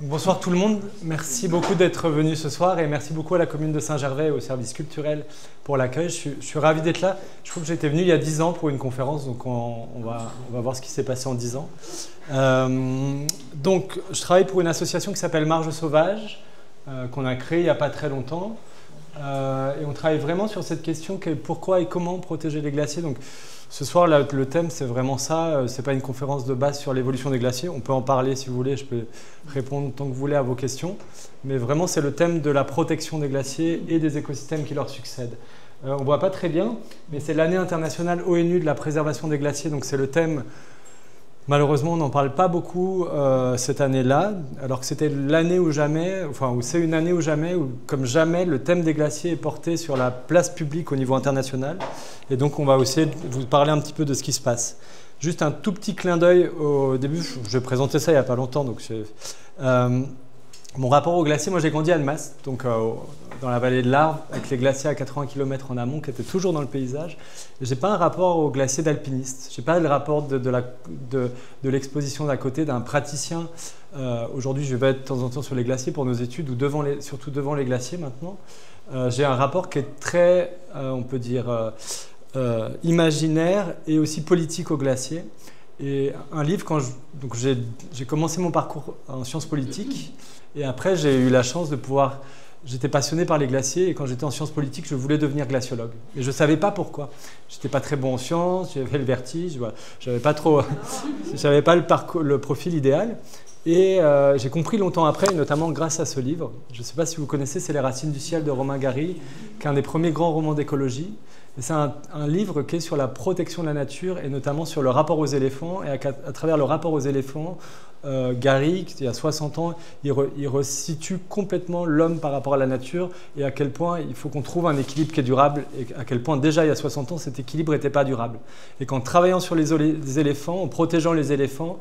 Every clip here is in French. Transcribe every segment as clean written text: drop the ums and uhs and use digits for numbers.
Bonsoir tout le monde, merci beaucoup d'être venu ce soir et merci beaucoup à la commune de Saint-Gervais et au service culturel pour l'accueil. Je suis ravi d'être là. Je trouve que j'étais venu il y a 10 ans pour une conférence, donc on va voir ce qui s'est passé en 10 ans. Donc je travaille pour une association qui s'appelle Marge Sauvage, qu'on a créée il n'y a pas très longtemps. Et on travaille vraiment sur cette question pourquoi et comment protéger les glaciers. Donc, ce soir, le thème, c'est vraiment ça. Ce n'est pas une conférence de base sur l'évolution des glaciers. On peut en parler si vous voulez. Je peux répondre tant que vous voulez à vos questions. Mais vraiment, c'est le thème de la protection des glaciers et des écosystèmes qui leur succèdent. On ne voit pas très bien, mais c'est l'année internationale ONU de la préservation des glaciers. Donc, c'est le thème. Malheureusement, on n'en parle pas beaucoup cette année-là, alors que c'était l'année ou jamais, enfin, c'est une année ou jamais, où comme jamais, le thème des glaciers est porté sur la place publique au niveau international. Et donc, on va aussi vous parler un petit peu de ce qui se passe. Juste un tout petit clin d'œil au début, je présentais ça il n'y a pas longtemps. Donc mon rapport aux glaciers, moi j'ai grandi à Annemasse, donc dans la vallée de l'Arve, avec les glaciers à 80 km en amont, qui étaient toujours dans le paysage. Je n'ai pas un rapport aux glaciers d'alpiniste. Je n'ai pas le rapport de l'exposition d'à côté d'un praticien. Aujourd'hui, je vais être de temps en temps sur les glaciers pour nos études, ou surtout devant les glaciers maintenant. J'ai un rapport qui est très, on peut dire, imaginaire et aussi politique aux glaciers. Et un livre, donc j'ai commencé mon parcours en sciences politiques, et après j'ai eu la chance de pouvoir... J'étais passionné par les glaciers et quand j'étais en sciences politiques, je voulais devenir glaciologue. Et je ne savais pas pourquoi. Je n'étais pas très bon en sciences, j'avais le vertige, voilà. J'avais pas le profil idéal. Et j'ai compris longtemps après, notamment grâce à ce livre. Je ne sais pas si vous connaissez, c'est Les Racines du ciel de Romain Gary, qui est un des premiers grands romans d'écologie. C'est un livre qui est sur la protection de la nature et notamment sur le rapport aux éléphants. Et à travers le rapport aux éléphants, Gary, il y a 60 ans, il resitue complètement l'homme par rapport à la nature et à quel point il faut qu'on trouve un équilibre qui est durable et à quel point déjà il y a 60 ans cet équilibre n'était pas durable. Et qu'en travaillant sur les éléphants, en protégeant les éléphants,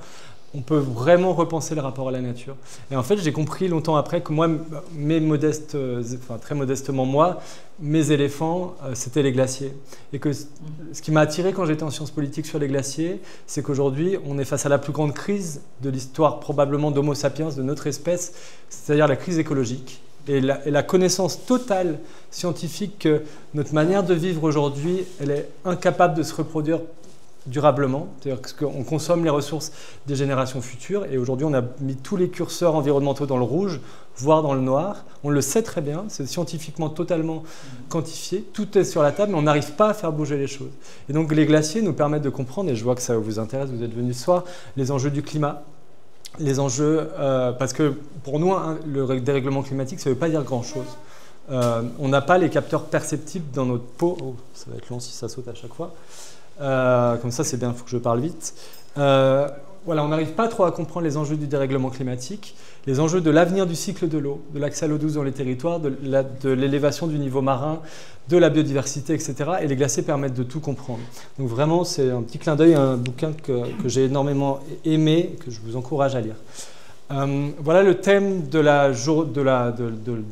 on peut vraiment repenser le rapport à la nature. Et en fait, j'ai compris longtemps après que moi, très modestement moi, mes éléphants, c'était les glaciers. Et que ce qui m'a attiré quand j'étais en sciences politiques sur les glaciers, c'est qu'aujourd'hui, on est face à la plus grande crise de l'histoire probablement d'Homo sapiens, de notre espèce, c'est-à-dire la crise écologique. Et la connaissance totale scientifique que notre manière de vivre aujourd'hui, elle est incapable de se reproduire durablement, c'est-à-dire qu'on consomme les ressources des générations futures et aujourd'hui on a mis tous les curseurs environnementaux dans le rouge, voire dans le noir. On le sait très bien, c'est scientifiquement totalement quantifié, tout est sur la table mais on n'arrive pas à faire bouger les choses. Et donc les glaciers nous permettent de comprendre, et je vois que ça vous intéresse, vous êtes venus ce soir, les enjeux du climat. Les enjeux, parce que pour nous, le dérèglement climatique, ça ne veut pas dire grand-chose. On n'a pas les capteurs perceptibles dans notre peau. Oh, ça va être long si ça saute à chaque fois. Comme ça, c'est bien, il faut que je parle vite. Voilà, on n'arrive pas trop à comprendre les enjeux du dérèglement climatique, les enjeux de l'avenir du cycle de l'eau, de l'accès à l'eau douce dans les territoires, de l'élévation du niveau marin, de la biodiversité, etc. Et les glaciers permettent de tout comprendre. Donc vraiment, c'est un petit clin d'œil à un bouquin que j'ai énormément aimé, que je vous encourage à lire. Voilà le thème de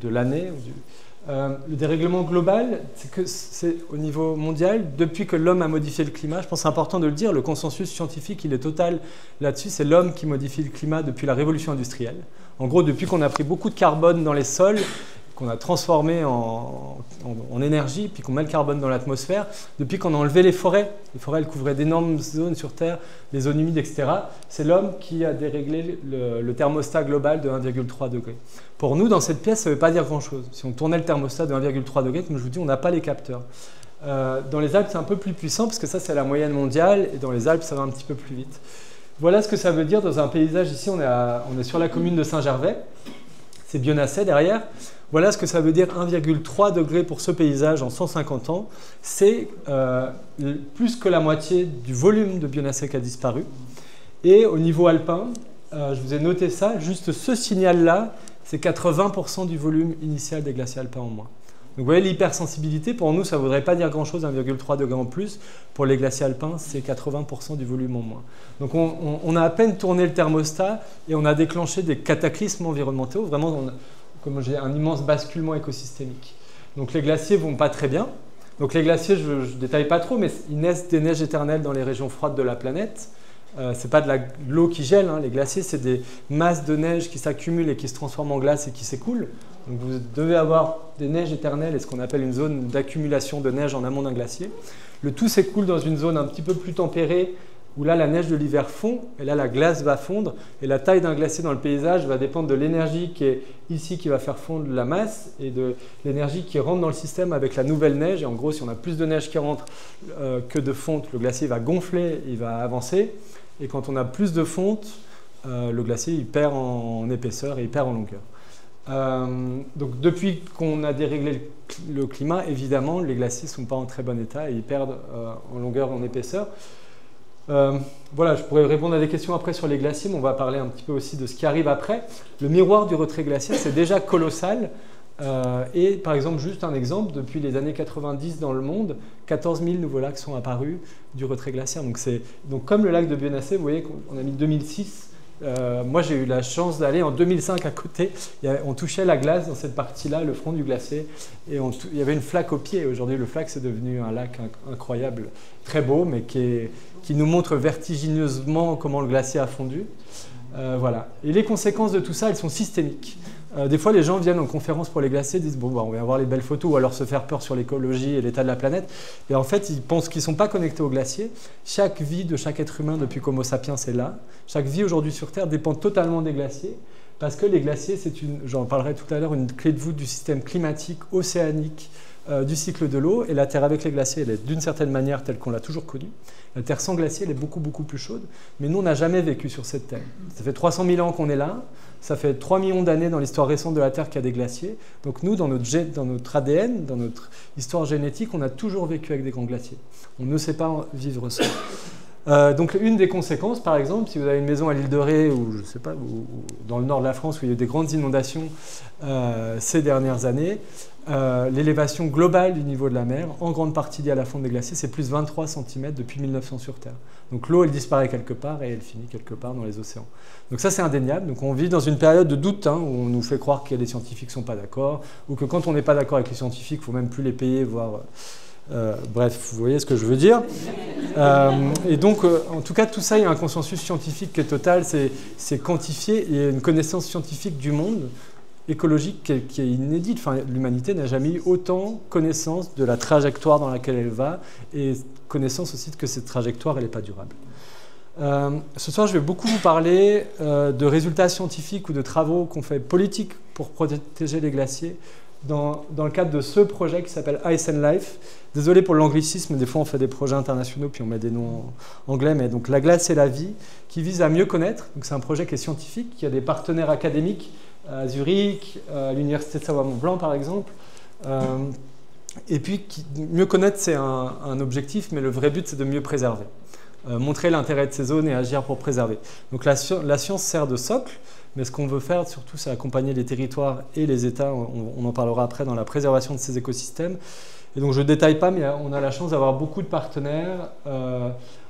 l'année. Le dérèglement global, c'est au niveau mondial, depuis que l'homme a modifié le climat, je pense que c'est important de le dire, le consensus scientifique, il est total là-dessus, c'est l'homme qui modifie le climat depuis la révolution industrielle. En gros, depuis qu'on a pris beaucoup de carbone dans les sols, qu'on a transformé en énergie, puis qu'on met le carbone dans l'atmosphère, depuis qu'on a enlevé les forêts elles couvraient d'énormes zones sur Terre, les zones humides, etc. C'est l'homme qui a déréglé le thermostat global de 1,3 degré. Pour nous, dans cette pièce, ça ne veut pas dire grand-chose. Si on tournait le thermostat de 1,3 degré, comme je vous dis, on n'a pas les capteurs. Dans les Alpes, c'est un peu plus puissant, parce que ça, c'est la moyenne mondiale, et dans les Alpes, ça va un petit peu plus vite. Voilà ce que ça veut dire dans un paysage. Ici, on est sur la commune de Saint-Gervais. C'est Bionasset derrière. Voilà ce que ça veut dire 1,3 degré pour ce paysage en 150 ans. C'est plus que la moitié du volume de Bionasset qui a disparu. Et au niveau alpin, je vous ai noté ça, juste ce signal-là, c'est 80% du volume initial des glaciers alpins en moins. Donc vous voyez l'hypersensibilité, pour nous ça ne voudrait pas dire grand-chose, 1,3 degré en plus. Pour les glaciers alpins, c'est 80% du volume en moins. Donc on a à peine tourné le thermostat et on a déclenché des cataclysmes environnementaux. Vraiment, comme j'ai un immense basculement écosystémique. Donc les glaciers ne vont pas très bien. Donc les glaciers, je ne détaille pas trop, mais ils naissent des neiges éternelles dans les régions froides de la planète. C'est pas de l'eau qui gèle, hein. Les glaciers, c'est des masses de neige qui s'accumulent et qui se transforment en glace et qui s'écoulent. Donc vous devez avoir des neiges éternelles et ce qu'on appelle une zone d'accumulation de neige en amont d'un glacier. Le tout s'écoule dans une zone un petit peu plus tempérée où là la neige de l'hiver fond et là la glace va fondre et la taille d'un glacier dans le paysage va dépendre de l'énergie qui est ici qui va faire fondre la masse et de l'énergie qui rentre dans le système avec la nouvelle neige. Et en gros, si on a plus de neige qui rentre que de fonte, le glacier va gonfler, il va avancer. Et quand on a plus de fonte, le glacier il perd en épaisseur et il perd en longueur. Donc depuis qu'on a déréglé le climat, évidemment, les glaciers ne sont pas en très bon état et ils perdent en longueur, en épaisseur. Voilà, je pourrais répondre à des questions après sur les glaciers, mais on va parler un petit peu aussi de ce qui arrive après. Le miroir du retrait glaciaire, c'est déjà colossal. Et par exemple, juste un exemple, depuis les années 90 dans le monde, 14 000 nouveaux lacs sont apparus du retrait glaciaire. Donc comme le lac de Bionacé, vous voyez qu'on a mis 2006. Moi, j'ai eu la chance d'aller en 2005 à côté. On touchait la glace dans cette partie-là, le front du glacier, et il y avait une flaque au pied. Aujourd'hui, le flac, c'est devenu un lac incroyable, très beau, mais qui nous montre vertigineusement comment le glacier a fondu. Voilà. Et les conséquences de tout ça, elles sont systémiques. Des fois, les gens viennent en conférence pour les glaciers, disent bon, bah, on va avoir les belles photos, ou alors se faire peur sur l'écologie et l'état de la planète. Et en fait, ils pensent qu'ils ne sont pas connectés au glacier. Chaque vie de chaque être humain depuis qu'Homo sapiens est là, chaque vie aujourd'hui sur Terre dépend totalement des glaciers. Parce que les glaciers, c'est j'en parlerai tout à l'heure, une clé de voûte du système climatique, océanique, du cycle de l'eau. Et la Terre avec les glaciers, elle est d'une certaine manière telle qu'on l'a toujours connue. La Terre sans glacier, elle est beaucoup, beaucoup plus chaude. Mais nous, on n'a jamais vécu sur cette Terre. Ça fait 300 000 ans qu'on est là. Ça fait 3 millions d'années dans l'histoire récente de la Terre qu'il y a des glaciers. Donc nous, dans notre ADN, dans notre histoire génétique, on a toujours vécu avec des grands glaciers. On ne sait pas vivre sans. Donc une des conséquences, par exemple, si vous avez une maison à l'île de Ré ou je sais pas, ou dans le nord de la France où il y a eu des grandes inondations ces dernières années, l'élévation globale du niveau de la mer, en grande partie liée à la fonte des glaciers, c'est plus 23 cm depuis 1900 sur Terre. Donc l'eau, elle disparaît quelque part et elle finit quelque part dans les océans. Donc ça, c'est indéniable. Donc on vit dans une période de doute, hein, où on nous fait croire que les scientifiques ne sont pas d'accord, ou que quand on n'est pas d'accord avec les scientifiques, il ne faut même plus les payer, voire... bref, vous voyez ce que je veux dire. Et donc, en tout cas, tout ça, il y a un consensus scientifique qui est total, c'est quantifié, il y a une connaissance scientifique du monde écologique qui est inédite. Enfin, l'humanité n'a jamais eu autant connaissance de la trajectoire dans laquelle elle va et connaissance aussi que cette trajectoire, elle n'est pas durable. Ce soir, je vais beaucoup vous parler de résultats scientifiques ou de travaux qu'on fait politiques pour protéger les glaciers dans le cadre de ce projet qui s'appelle Ice and Life. Désolé pour l'anglicisme, des fois on fait des projets internationaux puis on met des noms en anglais, mais donc La glace et la vie, qui vise à mieux connaître. Donc c'est un projet qui est scientifique, qui a des partenaires académiques à Zurich, à l'université de Savoie-Mont-Blanc par exemple. Et puis mieux connaître, c'est un objectif, mais le vrai but c'est de mieux préserver. Montrer l'intérêt de ces zones et agir pour préserver. Donc la science sert de socle, mais ce qu'on veut faire surtout, c'est accompagner les territoires et les États, on en parlera après, dans la préservation de ces écosystèmes. Et donc je ne détaille pas, mais on a la chance d'avoir beaucoup de partenaires,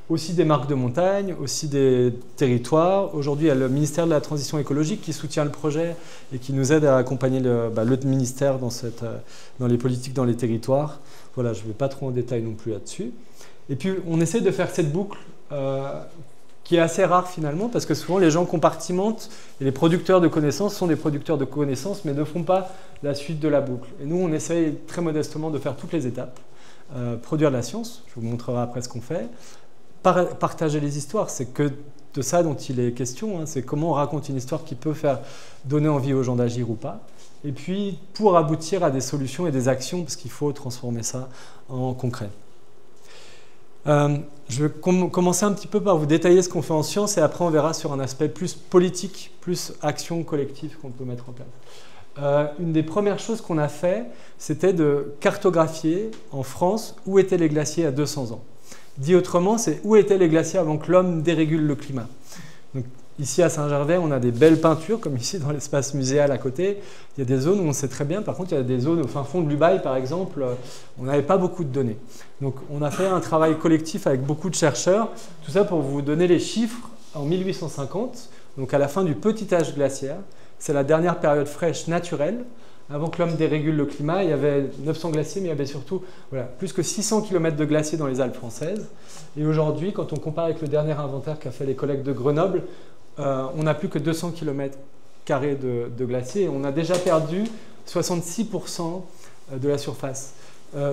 aussi des marques de montagne, aussi des territoires. Aujourd'hui, il y a le ministère de la Transition écologique qui soutient le projet et qui nous aide à accompagner le ministère dans les politiques dans les territoires. Voilà, je ne vais pas trop en détail non plus là-dessus. Et puis, on essaie de faire cette boucle qui est assez rare finalement, parce que souvent les gens compartimentent, et les producteurs de connaissances sont des producteurs de connaissances, mais ne font pas la suite de la boucle. Et nous, on essaye très modestement de faire toutes les étapes. Produire de la science, je vous montrerai après ce qu'on fait. Partager les histoires, c'est que de ça dont il est question, hein, c'est comment on raconte une histoire qui peut faire donner envie aux gens d'agir ou pas. Et puis, pour aboutir à des solutions et des actions, parce qu'il faut transformer ça en concret. Je vais commencer un petit peu par vous détailler ce qu'on fait en science et après on verra sur un aspect plus politique, plus action collective qu'on peut mettre en place. Une des premières choses qu'on a fait, c'était de cartographier en France où étaient les glaciers à 200 ans. Dit autrement, c'est où étaient les glaciers avant que l'homme dérégule le climat. Donc, ici à Saint-Gervais, on a des belles peintures, comme ici dans l'espace muséal à côté. Il y a des zones où on sait très bien. Par contre, il y a des zones au fin fond de l'Ubaye, par exemple, on n'avait pas beaucoup de données. Donc, on a fait un travail collectif avec beaucoup de chercheurs. Tout ça pour vous donner les chiffres en 1850, donc à la fin du petit âge glaciaire. C'est la dernière période fraîche naturelle. Avant que l'homme dérégule le climat, il y avait 900 glaciers, mais il y avait surtout plus que 600 km de glaciers dans les Alpes françaises. Et aujourd'hui, quand on compare avec le dernier inventaire qu'a fait les collègues de Grenoble, on n'a plus que 200 km de glaciers et on a déjà perdu 66% de la surface.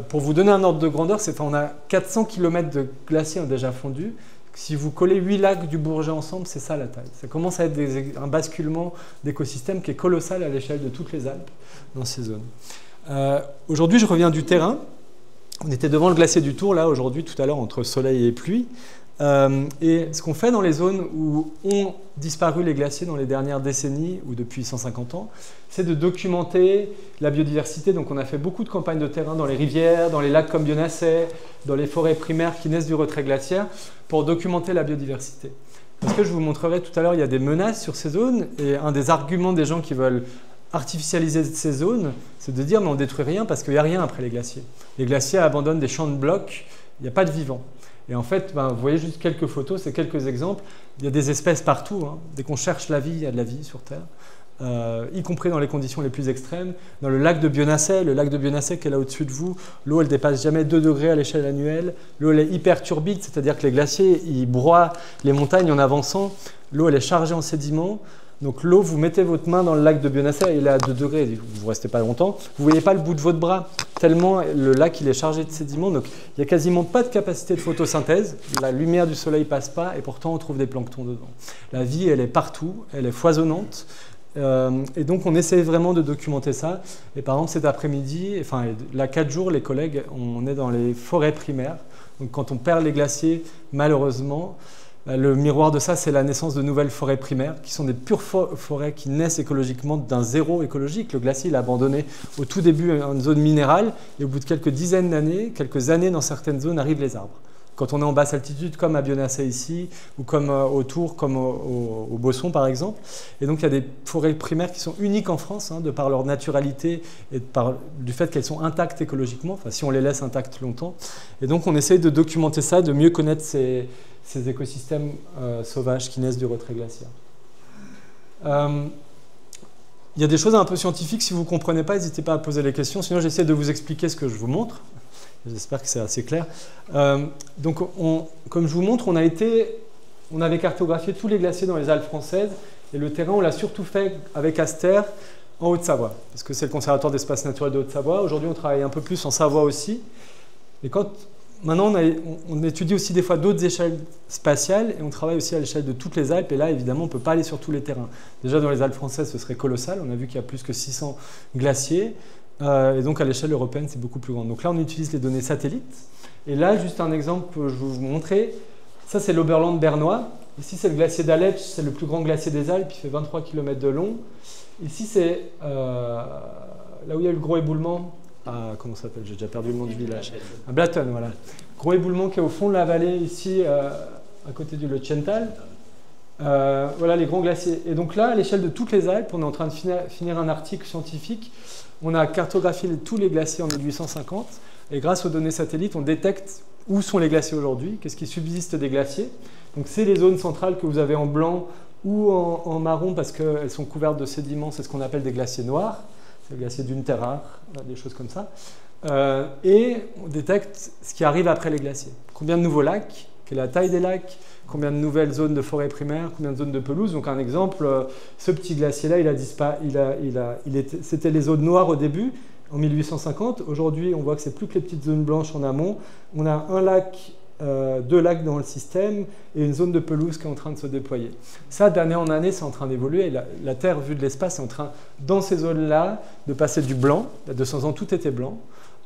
Pour vous donner un ordre de grandeur, on a 400 km de glaciers ont déjà fondu. Si vous collez 8 lacs du Bourget ensemble, c'est ça la taille. Ça commence à être un basculement d'écosystème qui est colossal à l'échelle de toutes les Alpes dans ces zones. Aujourd'hui, je reviens du terrain. On était devant le glacier du Tour, là, aujourd'hui, tout à l'heure, entre soleil et pluie. Et ce qu'on fait dans les zones où ont disparu les glaciers dans les dernières décennies ou depuis 150 ans, c'est de documenter la biodiversité. Donc on a fait beaucoup de campagnes de terrain dans les rivières, dans les lacs comme Bionasset, dans les forêts primaires qui naissent du retrait glaciaire pour documenter la biodiversité. Parce que je vous montrerai tout à l'heure, il y a des menaces sur ces zones et un des arguments des gens qui veulent artificialiser ces zones, c'est de dire mais on ne détruit rien parce qu'il n'y a rien après les glaciers. Les glaciers abandonnent des champs de blocs, il n'y a pas de vivant. Et en fait, vous voyez juste quelques photos, c'est quelques exemples. Il y a des espèces partout. Hein. Dès qu'on cherche la vie, il y a de la vie sur Terre, y compris dans les conditions les plus extrêmes. Dans le lac de Bionasset, qui est là au-dessus de vous, l'eau, elle dépasse jamais 2 degrés à l'échelle annuelle. L'eau, elle est hyper turbide, c'est-à-dire que les glaciers, ils broient les montagnes en avançant. L'eau, elle est chargée en sédiments. Donc l'eau, vous mettez votre main dans le lac de Bionasset, il est à 2 degrés, vous ne restez pas longtemps. Vous ne voyez pas le bout de votre bras, tellement le lac il est chargé de sédiments. Donc il n'y a quasiment pas de capacité de photosynthèse. La lumière du soleil ne passe pas et pourtant on trouve des planctons dedans. La vie, elle est partout, elle est foisonnante. Et donc on essaie vraiment de documenter ça. Et par exemple cet après-midi, enfin là 4 jours, les collègues, on est dans les forêts primaires. Donc quand on perd les glaciers, malheureusement, le miroir de ça, c'est la naissance de nouvelles forêts primaires, qui sont des pures forêts qui naissent écologiquement d'un zéro écologique. Le glacier, il a abandonné au tout début une zone minérale, et au bout de quelques dizaines d'années, quelques années dans certaines zones, arrivent les arbres. Quand on est en basse altitude, comme à Bionasset ici, ou comme au Tour, comme au Bosson par exemple. Et donc il y a des forêts primaires qui sont uniques en France, hein, de par leur naturalité et du fait qu'elles sont intactes écologiquement, enfin si on les laisse intactes longtemps. Et donc on essaye de documenter ça, de mieux connaître ces écosystèmes sauvages qui naissent du retrait glaciaire. Il y a des choses un peu scientifiques, si vous ne comprenez pas, n'hésitez pas à poser les questions, sinon j'essaie de vous expliquer ce que je vous montre. J'espère que c'est assez clair. Donc, comme je vous montre, on avait cartographié tous les glaciers dans les Alpes françaises, et le terrain, on l'a surtout fait avec Aster en Haute-Savoie, parce que c'est le Conservatoire d'espaces naturels de Haute-Savoie. Aujourd'hui, on travaille un peu plus en Savoie aussi. Et maintenant, on étudie aussi des fois d'autres échelles spatiales et on travaille aussi à l'échelle de toutes les Alpes. Et là, évidemment, on ne peut pas aller sur tous les terrains. Déjà, dans les Alpes françaises, ce serait colossal. On a vu qu'il y a plus que 600 glaciers. Et donc, à l'échelle européenne, c'est beaucoup plus grand. Donc là, on utilise les données satellites. Et là, juste un exemple que je vais vous montrer. Ça, c'est l'Oberland bernois. Ici, c'est le glacier d'Aletsch. C'est le plus grand glacier des Alpes. Il fait 23 km de long. Ici, c'est là où il y a eu le gros éboulement. Comment ça s'appelle? J'ai déjà perdu le nom du village. À Blatten, voilà. Gros éboulement qui est au fond de la vallée, ici, à côté du Leuchtjental. Voilà les grands glaciers. Et donc là, à l'échelle de toutes les Alpes, on est en train de finir un article scientifique. On a cartographié tous les glaciers en 1850. Et grâce aux données satellites, on détecte où sont les glaciers aujourd'hui, qu'est-ce qui subsiste des glaciers. Donc c'est les zones centrales que vous avez en blanc ou en marron parce qu'elles sont couvertes de sédiments. C'est ce qu'on appelle des glaciers noirs. C'est le glacier d'Unterach, des choses comme ça. Et on détecte ce qui arrive après les glaciers. Combien de nouveaux lacs, quelle est la taille des lacs, combien de nouvelles zones de forêt primaire, combien de zones de pelouse. Donc un exemple, ce petit glacier-là, c'était les zones noires au début, en 1850. Aujourd'hui, on voit que c'est plus que les petites zones blanches en amont. On a un lac, 2 lacs dans le système et une zone de pelouse qui est en train de se déployer. Ça, d'année en année, c'est en train d'évoluer. La Terre, vue de l'espace, est en train, dans ces zones-là, de passer du blanc. Il y a 200 ans, tout était blanc.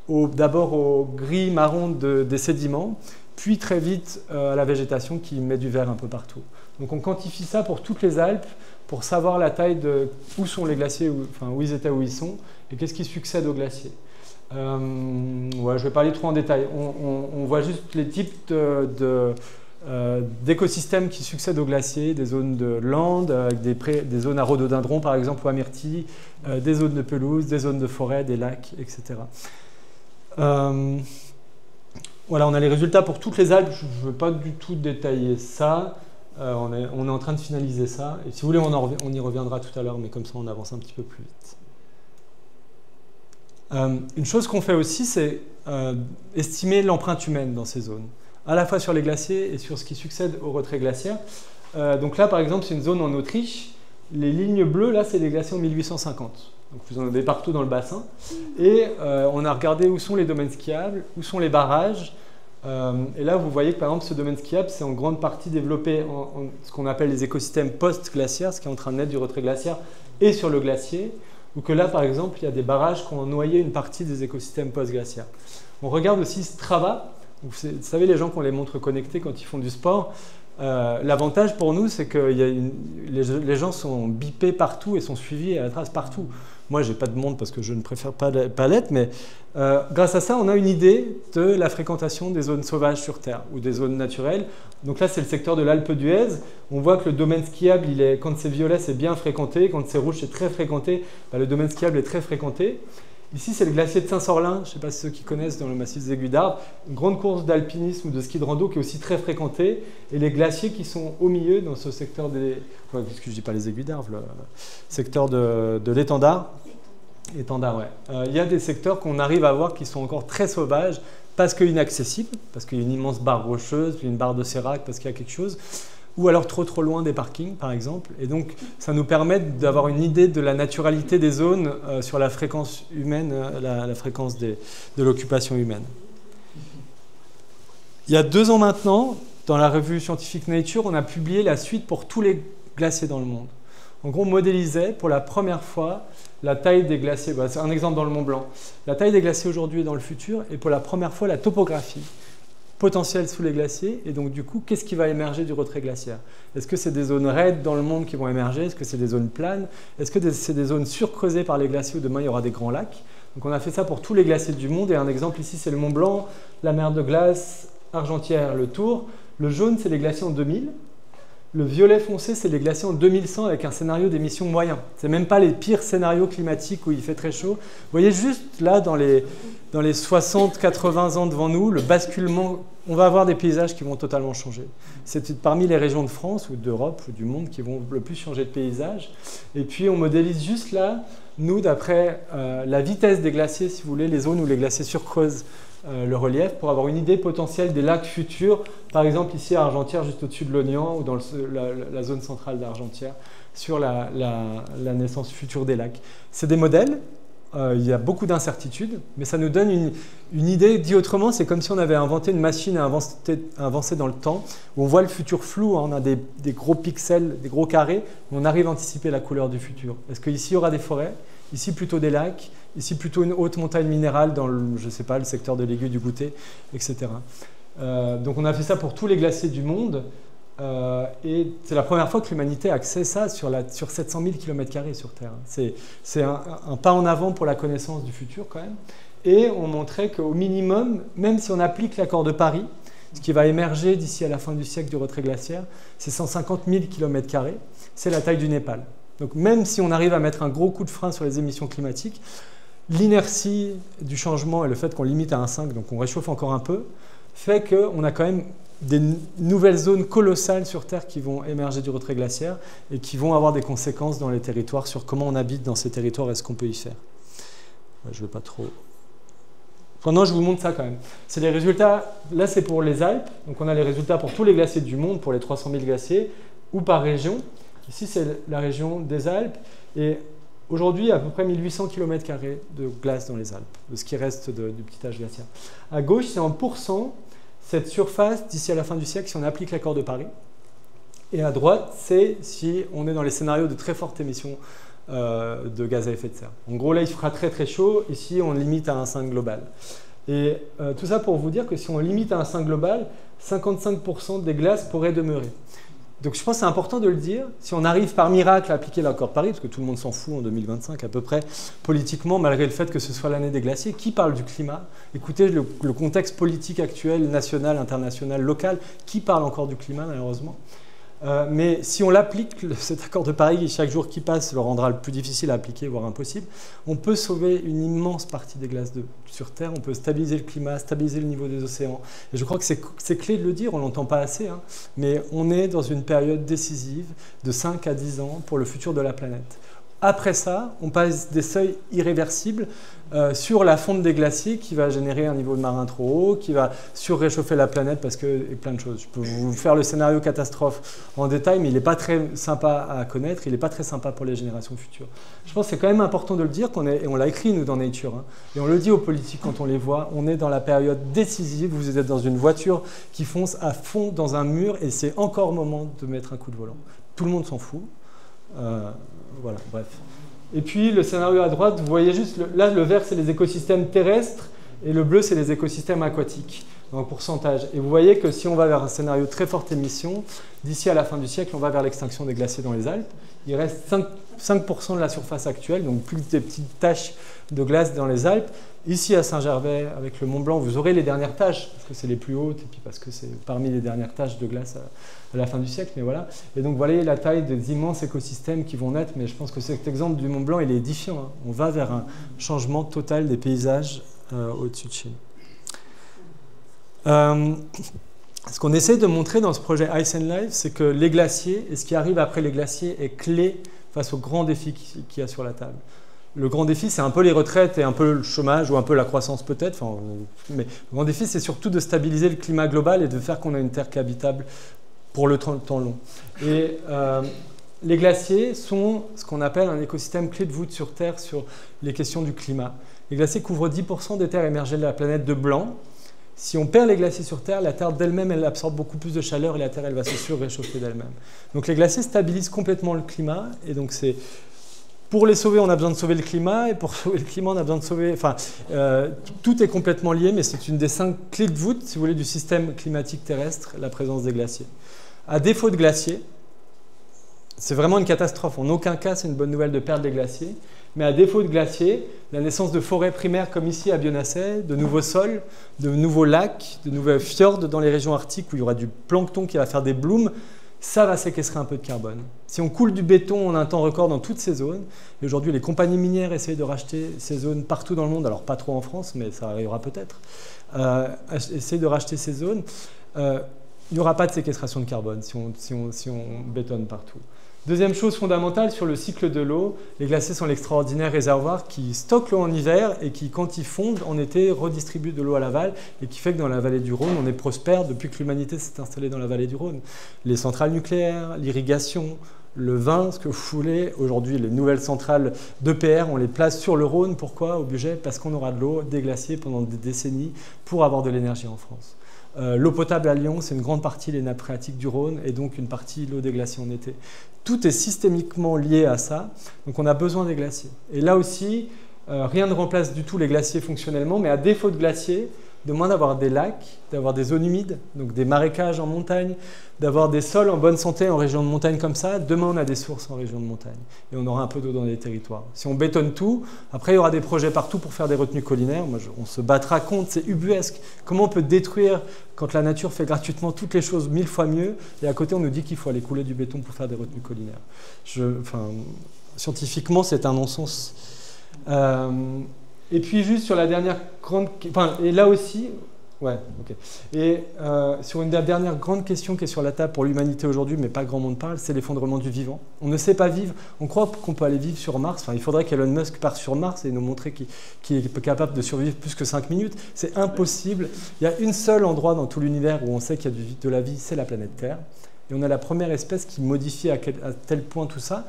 D'abord au gris marron des sédiments, puis très vite à la végétation qui met du vert un peu partout. Donc on quantifie ça pour toutes les Alpes, pour savoir la taille de où sont les glaciers, où ils étaient, où ils sont, et qu'est-ce qui succède aux glaciers. Ouais, je ne vais pas aller trop en détail. On voit juste les types d'écosystèmes qui succèdent aux glaciers, des zones de landes, avec des zones à rhododendron par exemple, ou à myrtille, des zones de pelouse, des zones de forêt, des lacs, etc. Voilà, on a les résultats pour toutes les Alpes. Je ne veux pas du tout détailler ça. On est en train de finaliser ça. Et si vous voulez, on y reviendra tout à l'heure, mais comme ça, on avance un petit peu plus vite. Une chose qu'on fait aussi, c'est estimer l'empreinte humaine dans ces zones, à la fois sur les glaciers et sur ce qui succède au retrait glaciaire. Donc là, par exemple, c'est une zone en Autriche. Les lignes bleues, là, c'est les glaciers en 1850. Donc vous en avez partout dans le bassin. Et on a regardé où sont les domaines skiables, où sont les barrages. Et là, vous voyez que par exemple, ce domaine skiable, c'est en grande partie développé en ce qu'on appelle les écosystèmes post-glaciaires, ce qui est en train de naître du retrait glaciaire, et sur le glacier. Ou que là, par exemple, il y a des barrages qui ont noyé une partie des écosystèmes post-glaciaires. On regarde aussi Strava. Vous savez, les gens qui ont les montres connectées quand ils font du sport, l'avantage pour nous, c'est que les gens sont bipés partout et sont suivis à la trace partout. Moi, je n'ai pas de montre parce que je ne préfère pas l'être, mais grâce à ça, on a une idée de la fréquentation des zones sauvages sur Terre ou des zones naturelles. Donc là, c'est le secteur de l'Alpe d'Huez. On voit que le domaine skiable, quand c'est violet, c'est bien fréquenté. Quand c'est rouge, c'est très fréquenté. Le domaine skiable est très fréquenté. Ici, c'est le glacier de Saint-Sorlin, je ne sais pas si ceux qui connaissent dans le massif des Aiguilles d'Arve, une grande course d'alpinisme ou de ski de rando qui est aussi très fréquentée, et les glaciers qui sont au milieu dans ce secteur des... Ouais, parce que je ne dis pas les Aiguilles d'Arve, le secteur de l'étendard. Étendard, ouais. Il y a des secteurs qu'on arrive à voir qui sont encore très sauvages, parce qu'inaccessibles, parce qu'il y a une immense barre rocheuse, puis une barre de sérac, parce qu'il y a quelque chose, ou alors trop loin des parkings, par exemple. Et donc, ça nous permet d'avoir une idée de la naturalité des zones sur la fréquence humaine, la fréquence de l'occupation humaine. Il y a 2 ans maintenant, dans la revue scientifique Nature, on a publié la suite pour tous les glaciers dans le monde. En gros, on modélisait pour la première fois la taille des glaciers. Bah, c'est un exemple dans le Mont Blanc. La taille des glaciers aujourd'hui et dans le futur, et pour la première fois, la topographie potentiel sous les glaciers, et donc du coup, qu'est-ce qui va émerger du retrait glaciaire? Est-ce que c'est des zones raides dans le monde qui vont émerger? Est-ce que c'est des zones planes? Est-ce que c'est des zones surcreusées par les glaciers où demain il y aura des grands lacs? Donc on a fait ça pour tous les glaciers du monde, et un exemple ici c'est le Mont Blanc, la mer de glace, Argentière, le Tour. Le jaune c'est les glaciers en 2000. Le violet foncé, c'est les glaciers en 2100 avec un scénario d'émission moyen. Ce n'est même pas les pires scénarios climatiques où il fait très chaud. Vous voyez juste là, dans les 60-80 ans devant nous, le basculement, on va avoir des paysages qui vont totalement changer. C'est parmi les régions de France ou d'Europe ou du monde qui vont le plus changer de paysage. Et puis on modélise juste là, nous, d'après la vitesse des glaciers, si vous voulez, les zones où les glaciers surcreusent le relief, pour avoir une idée potentielle des lacs futurs, par exemple ici à Argentière, juste au-dessus de l'Ognan, ou dans la zone centrale d'Argentière, sur la naissance future des lacs. C'est des modèles, il y a beaucoup d'incertitudes, mais ça nous donne une idée. Dit autrement, c'est comme si on avait inventé une machine à avancer dans le temps, où on voit le futur flou, hein, on a des gros pixels, des gros carrés, mais on arrive à anticiper la couleur du futur. Est-ce qu'ici il y aura des forêts? Ici plutôt des lacs, ici plutôt une haute montagne minérale dans le, je sais pas, le secteur de l'Aiguille du Goûter, etc. Donc on a fait ça pour tous les glaciers du monde, et c'est la première fois que l'humanité a accès à ça sur 700 000 km² sur Terre. C'est un pas en avant pour la connaissance du futur quand même. Et on montrait qu'au minimum, même si on applique l'accord de Paris, ce qui va émerger d'ici à la fin du siècle du retrait glaciaire, c'est 150 000 km², c'est la taille du Népal. Donc même si on arrive à mettre un gros coup de frein sur les émissions climatiques, l'inertie du changement et le fait qu'on limite à 1,5, donc on réchauffe encore un peu, fait qu'on a quand même des nouvelles zones colossales sur Terre qui vont émerger du retrait glaciaire et qui vont avoir des conséquences dans les territoires sur comment on habite dans ces territoires et ce qu'on peut y faire. Ouais, je ne vais pas trop... Pendant, je vous montre ça quand même. C'est les résultats, là c'est pour les Alpes, donc on a les résultats pour tous les glaciers du monde, pour les 300 000 glaciers, ou par région. Ici, c'est la région des Alpes. Et aujourd'hui, il y a à peu près 1800 km² de glace dans les Alpes, de ce qui reste du petit âge glaciaire. À gauche, c'est en pourcent cette surface d'ici à la fin du siècle si on applique l'accord de Paris. Et à droite, c'est si on est dans les scénarios de très fortes émissions de gaz à effet de serre. En gros, là, il fera très très chaud. Ici, on limite à 1,5 global. Et tout ça pour vous dire que si on limite à 1,5 global, 55% des glaces pourraient demeurer. Donc je pense que c'est important de le dire. Si on arrive par miracle à appliquer l'accord de Paris, parce que tout le monde s'en fout en 2025 à peu près, politiquement, malgré le fait que ce soit l'année des glaciers, qui parle du climat? Écoutez le contexte politique actuel, national, international, local, qui parle encore du climat malheureusement? Mais si on l'applique, cet accord de Paris, chaque jour qui passe le rendra le plus difficile à appliquer, voire impossible, on peut sauver une immense partie des glaces sur Terre, on peut stabiliser le climat, stabiliser le niveau des océans. Et je crois que c'est clé de le dire, on ne l'entend pas assez, hein, mais on est dans une période décisive de 5 à 10 ans pour le futur de la planète. Après ça, on passe des seuils irréversibles sur la fonte des glaciers qui va générer un niveau de marin trop haut, qui va surréchauffer la planète parce que et plein de choses. Je peux vous faire le scénario catastrophe en détail, mais il n'est pas très sympa à connaître, il n'est pas très sympa pour les générations futures. Je pense que c'est quand même important de le dire, et on l'a écrit nous dans Nature, hein, et on le dit aux politiques quand on les voit, on est dans la période décisive, vous êtes dans une voiture qui fonce à fond dans un mur et c'est encore le moment de mettre un coup de volant. Tout le monde s'en fout. Voilà, bref. Et puis le scénario à droite, vous voyez juste, là le vert c'est les écosystèmes terrestres et le bleu c'est les écosystèmes aquatiques, en pourcentage. Et vous voyez que si on va vers un scénario très forte émission, d'ici à la fin du siècle, on va vers l'extinction des glaciers dans les Alpes. Il reste 5% de la surface actuelle, donc plus des petites taches de glace dans les Alpes. Ici à Saint-Gervais, avec le Mont Blanc, vous aurez les dernières taches, parce que c'est les plus hautes, et puis parce que c'est parmi les dernières taches de glace à la fin du siècle. Mais voilà. Et donc, voilà la taille des immenses écosystèmes qui vont naître. Mais je pense que cet exemple du Mont Blanc, il est édifiant, hein. On va vers un changement total des paysages au-dessus de chez nous. Ce qu'on essaie de montrer dans ce projet Ice and Life, c'est que les glaciers, et ce qui arrive après les glaciers, est clé face aux grands défis qu'il y a sur la table. Le grand défi, c'est un peu les retraites et un peu le chômage ou un peu la croissance peut-être. Enfin, mais le grand défi, c'est surtout de stabiliser le climat global et de faire qu'on ait une Terre qui est habitable pour le temps long. Et les glaciers sont ce qu'on appelle un écosystème clé de voûte sur Terre sur les questions du climat. Les glaciers couvrent 10% des terres émergées de la planète de blanc. Si on perd les glaciers sur Terre, la Terre d'elle-même, elle absorbe beaucoup plus de chaleur et la Terre, elle va se surréchauffer d'elle-même. Donc les glaciers stabilisent complètement le climat et donc c'est... Pour les sauver, on a besoin de sauver le climat, et pour sauver le climat, on a besoin de sauver... Enfin, tout est complètement lié, mais c'est une des 5 clés de voûte, si vous voulez, du système climatique terrestre, la présence des glaciers. À défaut de glaciers, c'est vraiment une catastrophe. En aucun cas, c'est une bonne nouvelle de perdre les glaciers. Mais à défaut de glaciers, la naissance de forêts primaires comme ici à Bionnassay, de nouveaux sols, de nouveaux lacs, de nouvelles fjords dans les régions arctiques où il y aura du plancton qui va faire des blooms, ça va séquestrer un peu de carbone. Si on coule du béton en un temps record dans toutes ces zones, et aujourd'hui les compagnies minières essayent de racheter ces zones partout dans le monde, alors pas trop en France, mais ça arrivera peut-être, essayent de racheter ces zones, il n'y aura pas de séquestration de carbone si on bétonne partout. Deuxième chose fondamentale sur le cycle de l'eau, les glaciers sont l'extraordinaire réservoir qui stocke l'eau en hiver et qui, quand ils fondent, en été, redistribue de l'eau à l'aval et qui fait que dans la vallée du Rhône, on est prospère depuis que l'humanité s'est installée dans la vallée du Rhône. Les centrales nucléaires, l'irrigation, le vin, ce que vous voulez. Aujourd'hui, les nouvelles centrales d'EPR, on les place sur le Rhône. Pourquoi au budget? Parce qu'on aura de l'eau, des glaciers pendant des décennies pour avoir de l'énergie en France. L'eau potable à Lyon, c'est une grande partie les nappes phréatiques du Rhône et donc une partie l'eau des glaciers en été. Tout est systémiquement lié à ça, donc on a besoin des glaciers. Et là aussi, rien ne remplace du tout les glaciers fonctionnellement, mais à défaut de glaciers, de moins d'avoir des lacs, d'avoir des zones humides, donc des marécages en montagne, d'avoir des sols en bonne santé en région de montagne comme ça, demain on a des sources en région de montagne et on aura un peu d'eau dans les territoires. Si on bétonne tout, après il y aura des projets partout pour faire des retenues collinaires, on se battra contre, c'est ubuesque. Comment on peut détruire quand la nature fait gratuitement toutes les choses 1000 fois mieux et à côté on nous dit qu'il faut aller couler du béton pour faire des retenues collinaires. Scientifiquement c'est un non-sens. Et puis juste sur la dernière grande... et là aussi... Ouais, ok. Et sur une dernière grande question qui est sur la table pour l'humanité aujourd'hui, mais pas grand monde parle, c'est l'effondrement du vivant. On ne sait pas vivre. On croit qu'on peut aller vivre sur Mars. Enfin, il faudrait qu'Elon Musk parte sur Mars et nous montrer qu'il est capable de survivre plus que 5 minutes. C'est impossible. Il y a un seul endroit dans tout l'univers où on sait qu'il y a de la vie, c'est la planète Terre. Et on a la première espèce qui modifie à tel point tout ça.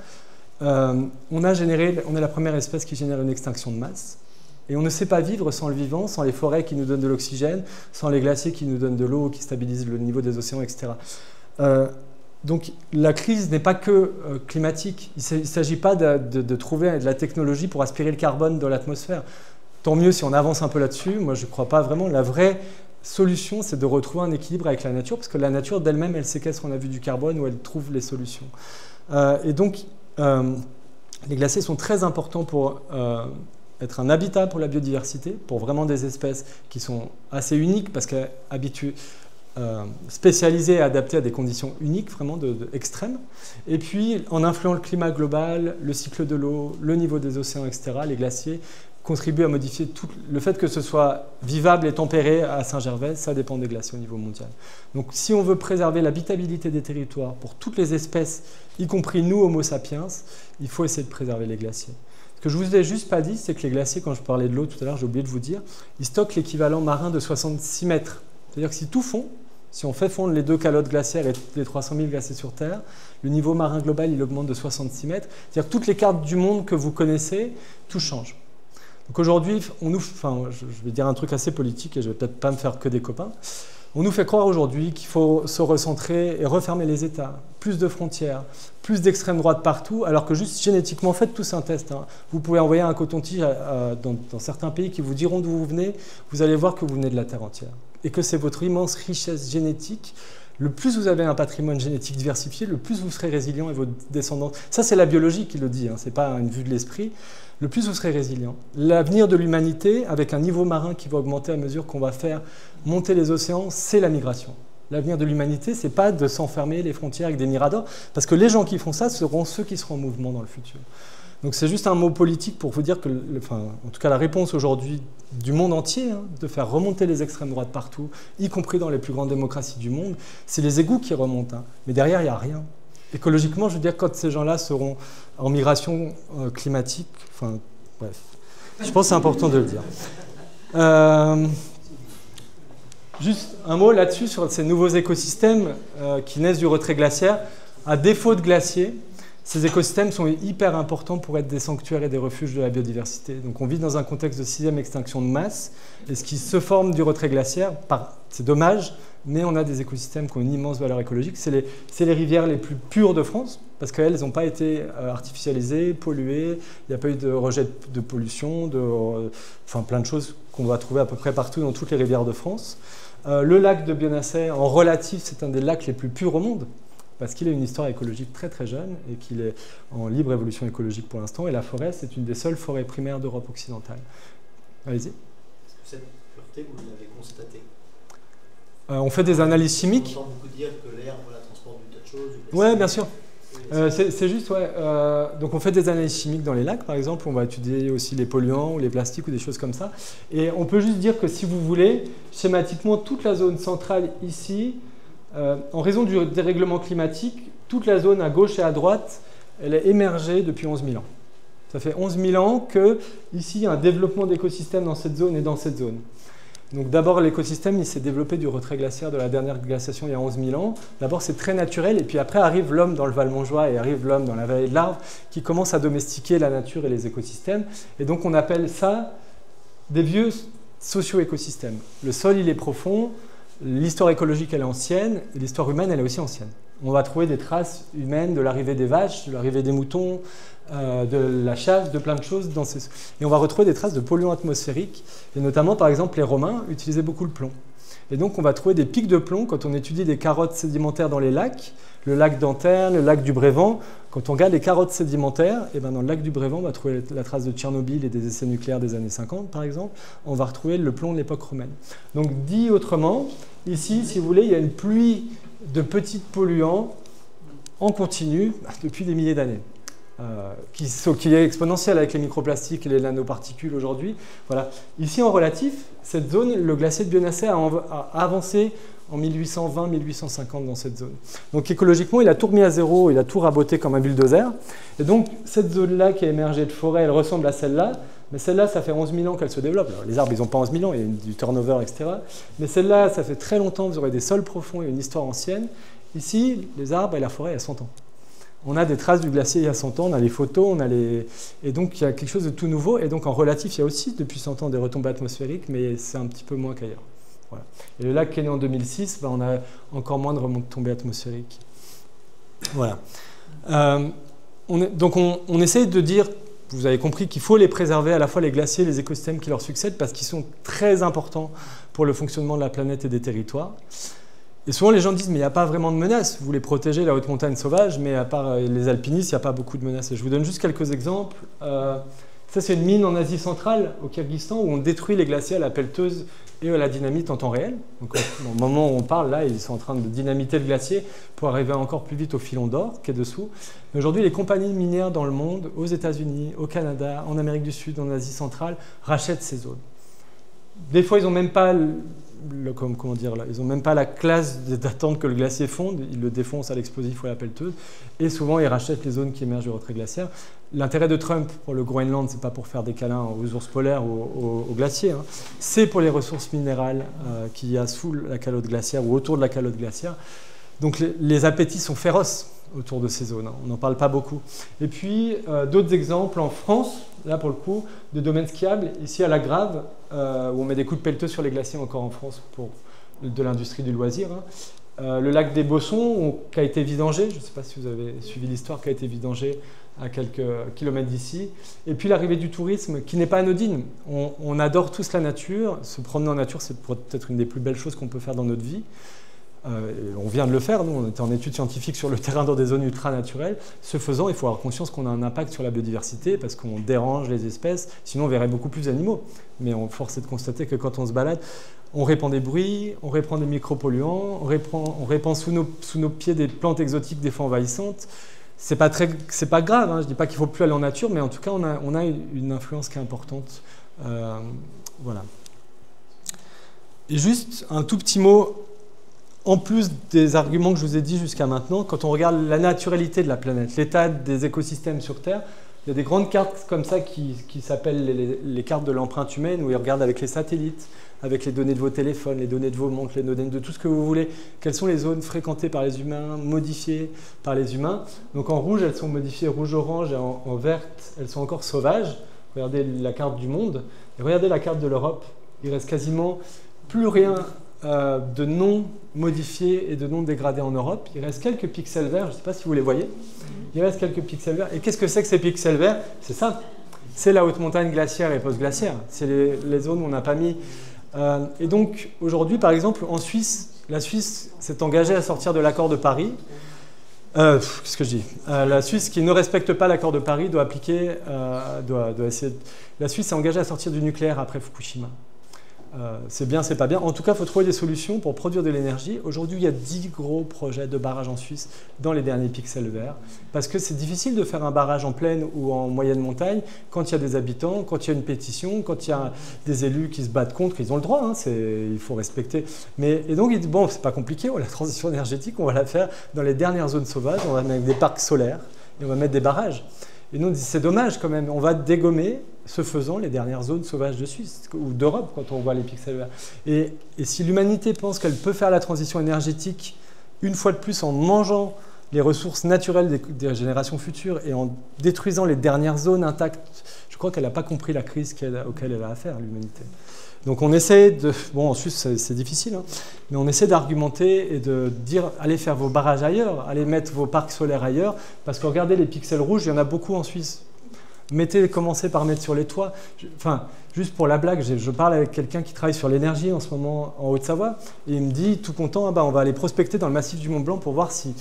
On est la première espèce qui génère une extinction de masse. Et on ne sait pas vivre sans le vivant, sans les forêts qui nous donnent de l'oxygène, sans les glaciers qui nous donnent de l'eau, qui stabilisent le niveau des océans, etc. Donc la crise n'est pas que climatique. Il ne s'agit pas de trouver de la technologie pour aspirer le carbone dans l'atmosphère. Tant mieux si on avance un peu là-dessus. Moi, je ne crois pas vraiment. La vraie solution, c'est de retrouver un équilibre avec la nature, parce que la nature d'elle-même, elle séquestre, on a vu, du carbone, où elle trouve les solutions. Et donc, les glaciers sont très importants pour... être un habitat pour la biodiversité, pour vraiment des espèces qui sont assez uniques parce qu'habituées spécialisés et adaptés à des conditions uniques, vraiment extrêmes. Et puis, en influant le climat global, le cycle de l'eau, le niveau des océans, etc., les glaciers contribuent à modifier tout. Le fait que ce soit vivable et tempéré à Saint-Gervais, ça dépend des glaciers au niveau mondial. Donc, si on veut préserver l'habitabilité des territoires pour toutes les espèces, y compris nous, Homo sapiens, il faut essayer de préserver les glaciers. Ce que je ne vous ai juste pas dit, c'est que les glaciers, quand je parlais de l'eau tout à l'heure, j'ai oublié de vous dire, ils stockent l'équivalent marin de 66 mètres. C'est-à-dire que si tout fond, si on fait fondre les 2 calottes glaciaires et les 300 000 glaciers sur Terre, le niveau marin global, il augmente de 66 mètres. C'est-à-dire que toutes les cartes du monde que vous connaissez, tout change. Donc aujourd'hui, je vais dire un truc assez politique et je ne vais peut-être pas me faire que des copains. On nous fait croire aujourd'hui qu'il faut se recentrer et refermer les États, plus de frontières, plus d'extrême droite partout, alors que juste génétiquement, faites tous un test. Hein. Vous pouvez envoyer un coton-tige dans certains pays qui vous diront d'où vous venez, vous allez voir que vous venez de la Terre entière. Et que c'est votre immense richesse génétique. Le plus vous avez un patrimoine génétique diversifié, le plus vous serez résilient et vos descendants. Ça, c'est la biologie qui le dit, hein, ce n'est pas une vue de l'esprit. Le plus vous serez résilient. L'avenir de l'humanité, avec un niveau marin qui va augmenter à mesure qu'on va faire monter les océans, c'est la migration. L'avenir de l'humanité, ce n'est pas de s'enfermer les frontières avec des miradors, parce que les gens qui font ça seront ceux qui seront en mouvement dans le futur. Donc c'est juste un mot politique pour vous dire que, en tout cas la réponse aujourd'hui du monde entier, hein, de faire remonter les extrêmes droites partout, y compris dans les plus grandes démocraties du monde, c'est les égouts qui remontent. Hein. Mais derrière, il n'y a rien. Écologiquement, je veux dire, quand ces gens-là seront en migration climatique, bref, je pense que c'est important de le dire. Juste un mot là-dessus sur ces nouveaux écosystèmes qui naissent du retrait glaciaire. À défaut de glaciers, ces écosystèmes sont hyper importants pour être des sanctuaires et des refuges de la biodiversité. Donc on vit dans un contexte de 6e extinction de masse, et ce qui se forme du retrait glaciaire, c'est dommage, mais on a des écosystèmes qui ont une immense valeur écologique. C'est les rivières les plus pures de France, parce qu'elles n'ont pas été artificialisées, polluées, il n'y a pas eu de rejet de pollution, plein de choses qu'on va trouver à peu près partout dans toutes les rivières de France. Le lac de Bionasset, en relatif, c'est un des lacs les plus purs au monde, parce qu'il a une histoire écologique très très jeune et qu'il est en libre évolution écologique pour l'instant. Et la forêt, c'est une des seules forêts primaires d'Europe occidentale. Allez-y. Est-ce que cette pureté, vous l'avez constatée? On fait des analyses chimiques. On entend beaucoup dire que l'air transporte du tas de choses. Oui, bien sûr. C'est juste, ouais. Donc on fait des analyses chimiques dans les lacs, par exemple. On va étudier aussi les polluants ou les plastiques ou des choses comme ça. Et on peut juste dire que si vous voulez, schématiquement, toute la zone centrale ici, en raison du dérèglement climatique, toute la zone à gauche et à droite, elle est émergée depuis 11 000 ans. Ça fait 11 000 ans qu'ici, il y a un développement d'écosystèmes dans cette zone et dans cette zone. Donc d'abord, l'écosystème, il s'est développé du retrait glaciaire de la dernière glaciation il y a 11 000 ans. D'abord, c'est très naturel, et puis après arrive l'homme dans le Val-Montjoie et arrive l'homme dans la vallée de l'Arve, qui commence à domestiquer la nature et les écosystèmes. Et donc on appelle ça des vieux socio-écosystèmes. Le sol, il est profond, l'histoire écologique, elle est ancienne, et l'histoire humaine, elle est aussi ancienne. On va trouver des traces humaines de l'arrivée des vaches, de l'arrivée des moutons, de la chasse, de plein de choses. Et on va retrouver des traces de polluants atmosphériques, et notamment, par exemple, les Romains utilisaient beaucoup le plomb. Et donc, on va trouver des pics de plomb quand on étudie des carottes sédimentaires dans les lacs, le lac d'Anterne, le lac du Brévent. Quand on regarde les carottes sédimentaires, et ben dans le lac du Brévent, on va trouver la trace de Tchernobyl et des essais nucléaires des années 50, par exemple. On va retrouver le plomb de l'époque romaine. Donc, dit autrement, ici, si vous voulez, il y a une pluie de petits polluants en continu depuis des milliers d'années, qui est exponentielle avec les microplastiques et les nanoparticules aujourd'hui. Voilà. Ici, en relatif, cette zone, le glacier de Bionasset a avancé en 1820-1850 dans cette zone. Donc écologiquement, il a tout remis à zéro, il a tout raboté comme un bulldozer. Et donc, cette zone-là qui a émergé de forêt, elle ressemble à celle-là. Mais celle-là, ça fait 11 000 ans qu'elle se développe. Alors, les arbres, ils n'ont pas 11 000 ans, il y a du turnover, etc. Mais celle-là, ça fait très longtemps, vous aurez des sols profonds et une histoire ancienne. Ici, les arbres et la forêt, il y a 100 ans. On a des traces du glacier il y a 100 ans, on a les photos, et donc il y a quelque chose de tout nouveau. Et donc en relatif, il y a aussi depuis 100 ans des retombées atmosphériques, mais c'est un petit peu moins qu'ailleurs. Voilà. Et le lac qui est né en 2006, on a encore moins de retombées atmosphériques. Voilà. Donc on essaye de dire, vous avez compris qu'il faut les préserver, à la fois les glaciers et les écosystèmes qui leur succèdent, parce qu'ils sont très importants pour le fonctionnement de la planète et des territoires. Et souvent, les gens disent, mais il n'y a pas vraiment de menaces. Vous voulez protéger la haute montagne sauvage, mais à part les alpinistes, il n'y a pas beaucoup de menaces. Et je vous donne juste quelques exemples. Ça, c'est une mine en Asie centrale, au Kyrgyzstan, où on détruit les glaciers à la pelleteuse et à la dynamite en temps réel. Donc, au moment où on parle, là, ils sont en train de dynamiter le glacier pour arriver encore plus vite au filon d'or qui est dessous. Mais aujourd'hui, les compagnies minières dans le monde, aux États-Unis, au Canada, en Amérique du Sud, en Asie centrale, rachètent ces zones. Des fois, ils n'ont même pas comment dire, là, ils n'ont même pas la classe d'attendre que le glacier fonde, ils le défoncent à l'explosif ou à la pelleteuse, et souvent ils rachètent les zones qui émergent du retrait glaciaire. L'intérêt de Trump pour le Groenland, c'est pas pour faire des câlins aux ours polaires ou aux glaciers, hein. C'est pour les ressources minérales qu'il y a sous la calotte glaciaire ou autour de la calotte glaciaire. Donc les appétits sont féroces autour de ces zones, hein. On n'en parle pas beaucoup. Et puis d'autres exemples en France, là pour le coup, de domaines skiables, ici à la Grave, où on met des coups de pelleteuse sur les glaciers encore en France pour de l'industrie du loisir, hein. Le lac des Bossons, qui a été vidangé, je ne sais pas si vous avez suivi l'histoire, qui a été vidangé à quelques kilomètres d'ici. Et puis l'arrivée du tourisme, qui n'est pas anodine. On adore tous la nature, se promener en nature, c'est peut-être une des plus belles choses qu'on peut faire dans notre vie. On vient de le faire, nous on était en études scientifiques sur le terrain dans des zones ultra-naturelles. Ce faisant, il faut avoir conscience qu'on a un impact sur la biodiversité parce qu'on dérange les espèces, sinon on verrait beaucoup plus d'animaux. Mais force est de constater que quand on se balade, on répand des bruits, on répand des micropolluants, on répand sous nos pieds des plantes exotiques des fois envahissantes. C'est pas grave, hein, je ne dis pas qu'il ne faut plus aller en nature, mais en tout cas on a une influence qui est importante. Voilà. Et juste un tout petit mot. En plus des arguments que je vous ai dit jusqu'à maintenant, quand on regarde la naturalité de la planète, l'état des écosystèmes sur Terre, il y a des grandes cartes comme ça qui s'appellent les cartes de l'empreinte humaine, où ils regardent avec les satellites, avec les données de vos téléphones, les données de vos montres, les données de tout ce que vous voulez, quelles sont les zones fréquentées par les humains, modifiées par les humains. Donc en rouge, elles sont modifiées rouge-orange, et en verte, elles sont encore sauvages. Regardez la carte du monde, et regardez la carte de l'Europe. Il reste quasiment plus rien de non modifiés et de non dégradés en Europe. Il reste quelques pixels verts, je ne sais pas si vous les voyez. Il reste quelques pixels verts. Et qu'est-ce que c'est que ces pixels verts? C'est ça. C'est la haute montagne glaciaire et post-glaciaire. C'est les zones où on n'a pas mis. Et donc, aujourd'hui, par exemple, en Suisse, la Suisse s'est engagée à sortir de l'accord de Paris. Qu'est-ce que je dis? La Suisse qui ne respecte pas l'accord de Paris doit appliquer, doit essayer. La Suisse s'est engagée à sortir du nucléaire après Fukushima. C'est bien, c'est pas bien. En tout cas, il faut trouver des solutions pour produire de l'énergie. Aujourd'hui, il y a 10 gros projets de barrages en Suisse dans les derniers pixels verts. Parce que c'est difficile de faire un barrage en plaine ou en moyenne montagne quand il y a des habitants, quand il y a une pétition, quand il y a des élus qui se battent contre. Ils ont le droit, hein, il faut respecter. Et donc, il dit, bon, c'est pas compliqué, la transition énergétique, on va la faire dans les dernières zones sauvages. On va mettre des parcs solaires et on va mettre des barrages. Et nous, on dit, c'est dommage quand même, on va dégommer, ce faisant, les dernières zones sauvages de Suisse ou d'Europe quand on voit les pixels verts. Et si l'humanité pense qu'elle peut faire la transition énergétique une fois de plus en mangeant les ressources naturelles des générations futures et en détruisant les dernières zones intactes, je crois qu'elle n'a pas compris la crise auquel elle a affaire, l'humanité. Donc on essaie de... Bon, en Suisse, c'est difficile, hein, mais on essaie d'argumenter et de dire allez faire vos barrages ailleurs, allez mettre vos parcs solaires ailleurs, parce que regardez les pixels rouges, il y en a beaucoup en Suisse. Commencez par mettre sur les toits. Enfin, juste pour la blague, je parle avec quelqu'un qui travaille sur l'énergie en ce moment en Haute-Savoie, et il me dit tout content, on va aller prospecter dans le massif du Mont-Blanc pour voir si...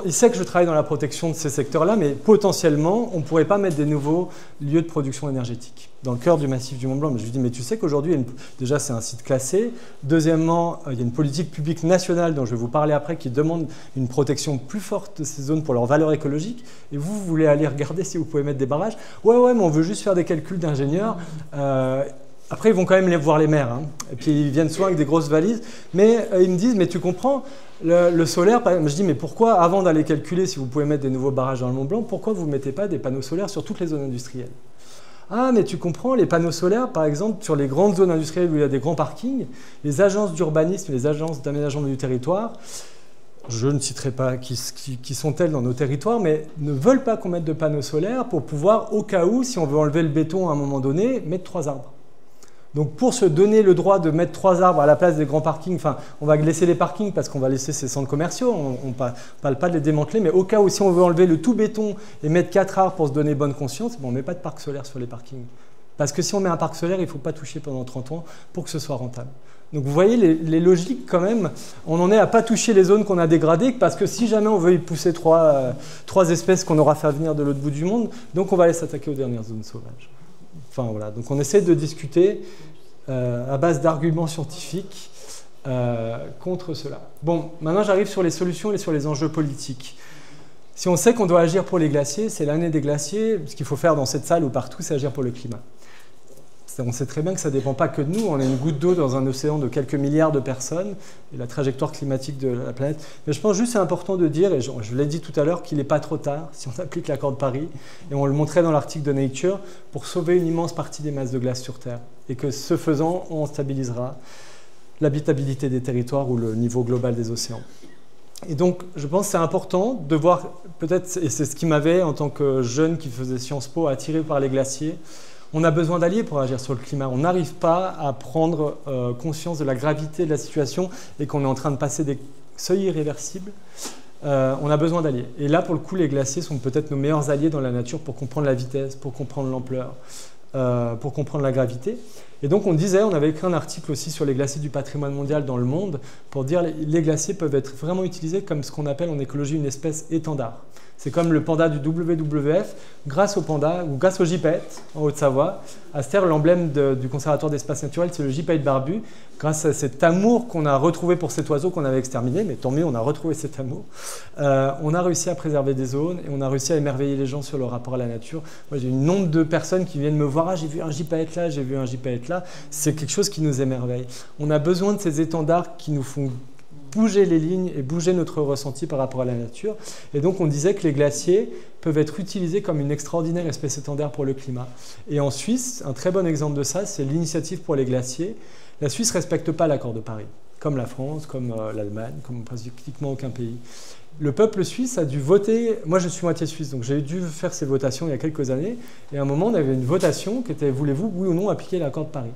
Il sait que je travaille dans la protection de ces secteurs-là, mais potentiellement, on ne pourrait pas mettre des nouveaux lieux de production énergétique dans le cœur du massif du Mont-Blanc. Mais je lui dis, mais tu sais qu'aujourd'hui, déjà, c'est un site classé. Deuxièmement, il y a une politique publique nationale dont je vais vous parler après qui demande une protection plus forte de ces zones pour leur valeur écologique. Et vous voulez aller regarder si vous pouvez mettre des barrages? Ouais, mais on veut juste faire des calculs d'ingénieurs. Après, ils vont quand même voir les maires. Hein. Et puis, ils viennent souvent avec des grosses valises. Mais ils me disent, mais tu comprends, le solaire, je dis, mais pourquoi, avant d'aller calculer si vous pouvez mettre des nouveaux barrages dans le Mont Blanc, pourquoi vous ne mettez pas des panneaux solaires sur toutes les zones industrielles? Ah, mais tu comprends, les panneaux solaires, par exemple, sur les grandes zones industrielles où il y a des grands parkings, les agences d'urbanisme, les agences d'aménagement du territoire, je ne citerai pas qui sont-elles dans nos territoires, mais ne veulent pas qu'on mette de panneaux solaires pour pouvoir, au cas où, si on veut enlever le béton à un moment donné, mettre 3 arbres. Donc pour se donner le droit de mettre 3 arbres à la place des grands parkings, enfin on va laisser les parkings parce qu'on va laisser ces centres commerciaux, on ne parle pas de les démanteler, mais au cas où si on veut enlever le tout béton et mettre 4 arbres pour se donner bonne conscience, on ne met pas de parc solaire sur les parkings. Parce que si on met un parc solaire, il ne faut pas toucher pendant 30 ans pour que ce soit rentable. Donc vous voyez les logiques quand même, on en est à ne pas toucher les zones qu'on a dégradées, parce que si jamais on veut y pousser trois espèces qu'on aura fait venir de l'autre bout du monde, donc on va aller s'attaquer aux dernières zones sauvages. Enfin voilà, donc on essaie de discuter à base d'arguments scientifiques contre cela. Bon, maintenant j'arrive sur les solutions et sur les enjeux politiques. Si on sait qu'on doit agir pour les glaciers, c'est l'année des glaciers, ce qu'il faut faire dans cette salle ou partout, c'est agir pour le climat. On sait très bien que ça ne dépend pas que de nous, on est une goutte d'eau dans un océan de quelques milliards de personnes, et la trajectoire climatique de la planète. Mais je pense juste que c'est important de dire, et je l'ai dit tout à l'heure, qu'il n'est pas trop tard si on applique l'accord de Paris, et on le montrait dans l'article de Nature, pour sauver une immense partie des masses de glace sur Terre. Et que ce faisant, on stabilisera l'habitabilité des territoires ou le niveau global des océans. Et donc, je pense que c'est important de voir, peut-être, et c'est ce qui m'avait, en tant que jeune qui faisait Sciences Po, attiré par les glaciers, on a besoin d'alliés pour agir sur le climat. On n'arrive pas à prendre conscience de la gravité de la situation et qu'on est en train de passer des seuils irréversibles. On a besoin d'alliés. Et là, pour le coup, les glaciers sont peut-être nos meilleurs alliés dans la nature pour comprendre la vitesse, pour comprendre l'ampleur, pour comprendre la gravité. Et donc, on avait écrit un article aussi sur les glaciers du patrimoine mondial dans le monde pour dire que les glaciers peuvent être vraiment utilisés comme ce qu'on appelle en écologie une espèce étendard. C'est comme le panda du WWF, grâce au panda, ou grâce au gypaète, en Haute-Savoie. Astère, l'emblème du Conservatoire d'espaces naturels, c'est le gypaète barbu. Grâce à cet amour qu'on a retrouvé pour cet oiseau qu'on avait exterminé, mais tant mieux, on a retrouvé cet amour, on a réussi à préserver des zones et on a réussi à émerveiller les gens sur le rapport à la nature. Moi, j'ai une nombre de personnes qui viennent me voir, ah, j'ai vu un gypaète là, j'ai vu un gypaète là. C'est quelque chose qui nous émerveille. On a besoin de ces étendards qui nous font bouger les lignes et bouger notre ressenti par rapport à la nature. Et donc, on disait que les glaciers peuvent être utilisés comme une extraordinaire espèce étendard pour le climat. Et en Suisse, un très bon exemple de ça, c'est l'initiative pour les glaciers. La Suisse ne respecte pas l'accord de Paris, comme la France, comme l'Allemagne, comme pratiquement aucun pays. Le peuple suisse a dû voter. Moi, je suis moitié suisse, donc j'ai dû faire ces votations il y a quelques années. Et à un moment, on avait une votation qui était « Voulez-vous, oui ou non, appliquer l'accord de Paris ?»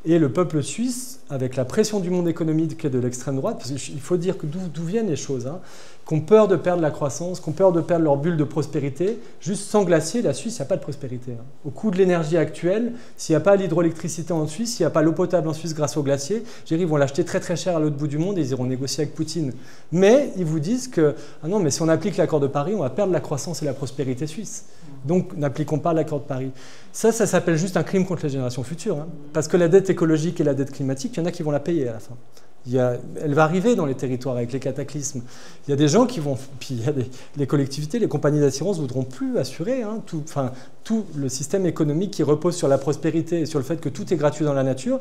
Et le peuple suisse, avec la pression du monde économique et de l'extrême droite, parce qu'il faut dire que d'où viennent les choses, hein, qui ont peur de perdre la croissance, qui ont peur de perdre leur bulle de prospérité. Juste sans glacier, la Suisse, il n'y a pas de prospérité. Hein. Au coût de l'énergie actuelle, s'il n'y a pas l'hydroélectricité en Suisse, s'il n'y a pas l'eau potable en Suisse grâce au glacier, ils vont l'acheter très très cher à l'autre bout du monde et ils iront négocier avec Poutine. Mais ils vous disent que, ah non, mais si on applique l'accord de Paris, on va perdre la croissance et la prospérité suisse. Donc, n'appliquons pas l'accord de Paris. Ça s'appelle juste un crime contre les générations futures. Hein. Parce que la dette écologique et la dette climatique, il y en a qui vont la payer à la fin. Elle va arriver dans les territoires avec les cataclysmes. Il y a des gens qui vont... Puis il y a les collectivités, les compagnies d'assurance ne voudront plus assurer tout le système économique qui repose sur la prospérité et sur le fait que tout est gratuit dans la nature.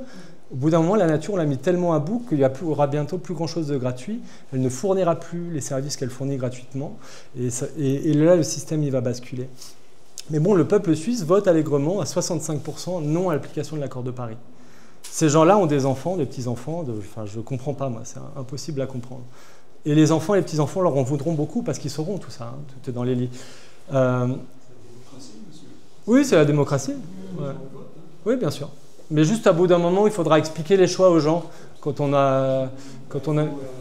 Au bout d'un moment, la nature, on l'a mis tellement à bout qu'il y aura bientôt plus grand-chose de gratuit. Elle ne fournira plus les services qu'elle fournit gratuitement. Et là, le système, il va basculer. Mais bon, le peuple suisse vote allègrement à 65% non à l'application de l'accord de Paris. Ces gens-là ont des enfants, des petits-enfants, je ne comprends pas, moi, c'est impossible à comprendre. Et les enfants et les petits-enfants leur en voudront beaucoup parce qu'ils sauront tout ça, hein, tout est dans les lits. C'est la démocratie, monsieur. Oui, c'est la démocratie. Ouais. Oui, bien sûr. Mais juste à bout d'un moment, il faudra expliquer les choix aux gens quand on a... Un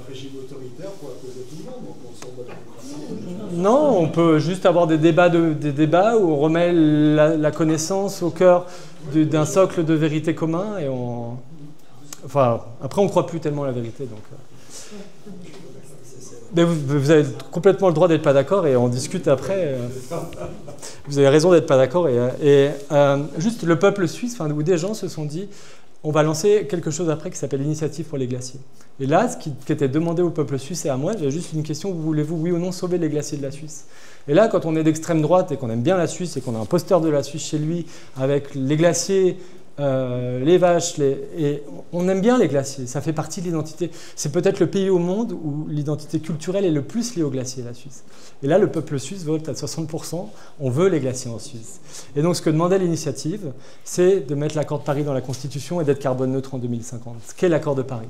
régime autoritaire pour imposer tout le monde, donc on sort de la démocratie. Non, on peut juste avoir des débats où on remet la connaissance au cœur d'un socle de vérité commun et on... Enfin, après, on ne croit plus tellement à la vérité, donc... Mais vous avez complètement le droit d'être pas d'accord et on discute après. Vous avez raison d'être pas d'accord. Juste le peuple suisse, où des gens se sont dit, on va lancer quelque chose après qui s'appelle l'Initiative pour les glaciers. Et là, ce qui était demandé au peuple suisse et à moi, j'avais juste une question, voulez-vous, oui ou non, sauver les glaciers de la Suisse? Et là, quand on est d'extrême droite et qu'on aime bien la Suisse et qu'on a un poster de la Suisse chez lui avec les glaciers, les vaches, et on aime bien les glaciers, ça fait partie de l'identité. C'est peut-être le pays au monde où l'identité culturelle est le plus liée aux glaciers, la Suisse. Et là, le peuple suisse vote à 60%, on veut les glaciers en Suisse. Et donc, ce que demandait l'initiative, c'est de mettre l'accord de Paris dans la Constitution et d'être carbone neutre en 2050. Ce qu'est l'accord de Paris.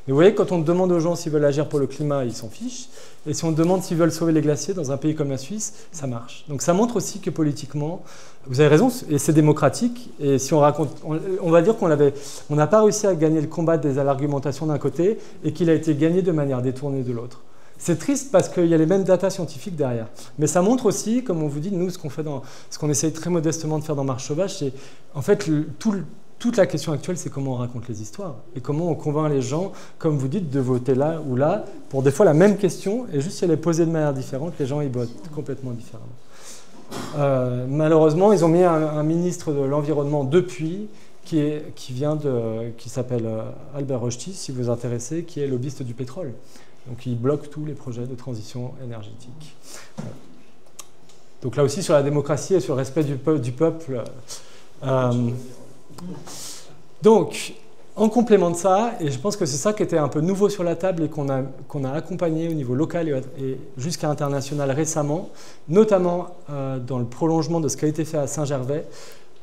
Et vous voyez, quand on demande aux gens s'ils veulent agir pour le climat, ils s'en fichent. Et si on demande s'ils veulent sauver les glaciers dans un pays comme la Suisse, ça marche. Donc ça montre aussi que politiquement, vous avez raison, et c'est démocratique. Et si on raconte, on va dire on n'a pas réussi à gagner le combat de l'argumentation d'un côté et qu'il a été gagné de manière détournée de l'autre. C'est triste parce qu'il y a les mêmes datas scientifiques derrière. Mais ça montre aussi, comme on vous dit, nous, ce qu'on essaye très modestement de faire dans Marche sauvage, c'est en fait toute la question actuelle, c'est comment on raconte les histoires et comment on convainc les gens, comme vous dites, de voter là ou là pour des fois la même question et juste si elle est posée de manière différente, les gens y votent complètement différemment. Malheureusement, ils ont mis un ministre de l'Environnement depuis qui s'appelle Albert Rochety, si vous vous intéressez, qui est lobbyiste du pétrole. Donc il bloque tous les projets de transition énergétique. Voilà. Donc là aussi sur la démocratie et sur le respect du peuple. Donc en complément de ça, et je pense que c'est ça qui était un peu nouveau sur la table et qu'on a accompagné au niveau local et jusqu'à international récemment, notamment dans le prolongement de ce qui a été fait à Saint-Gervais.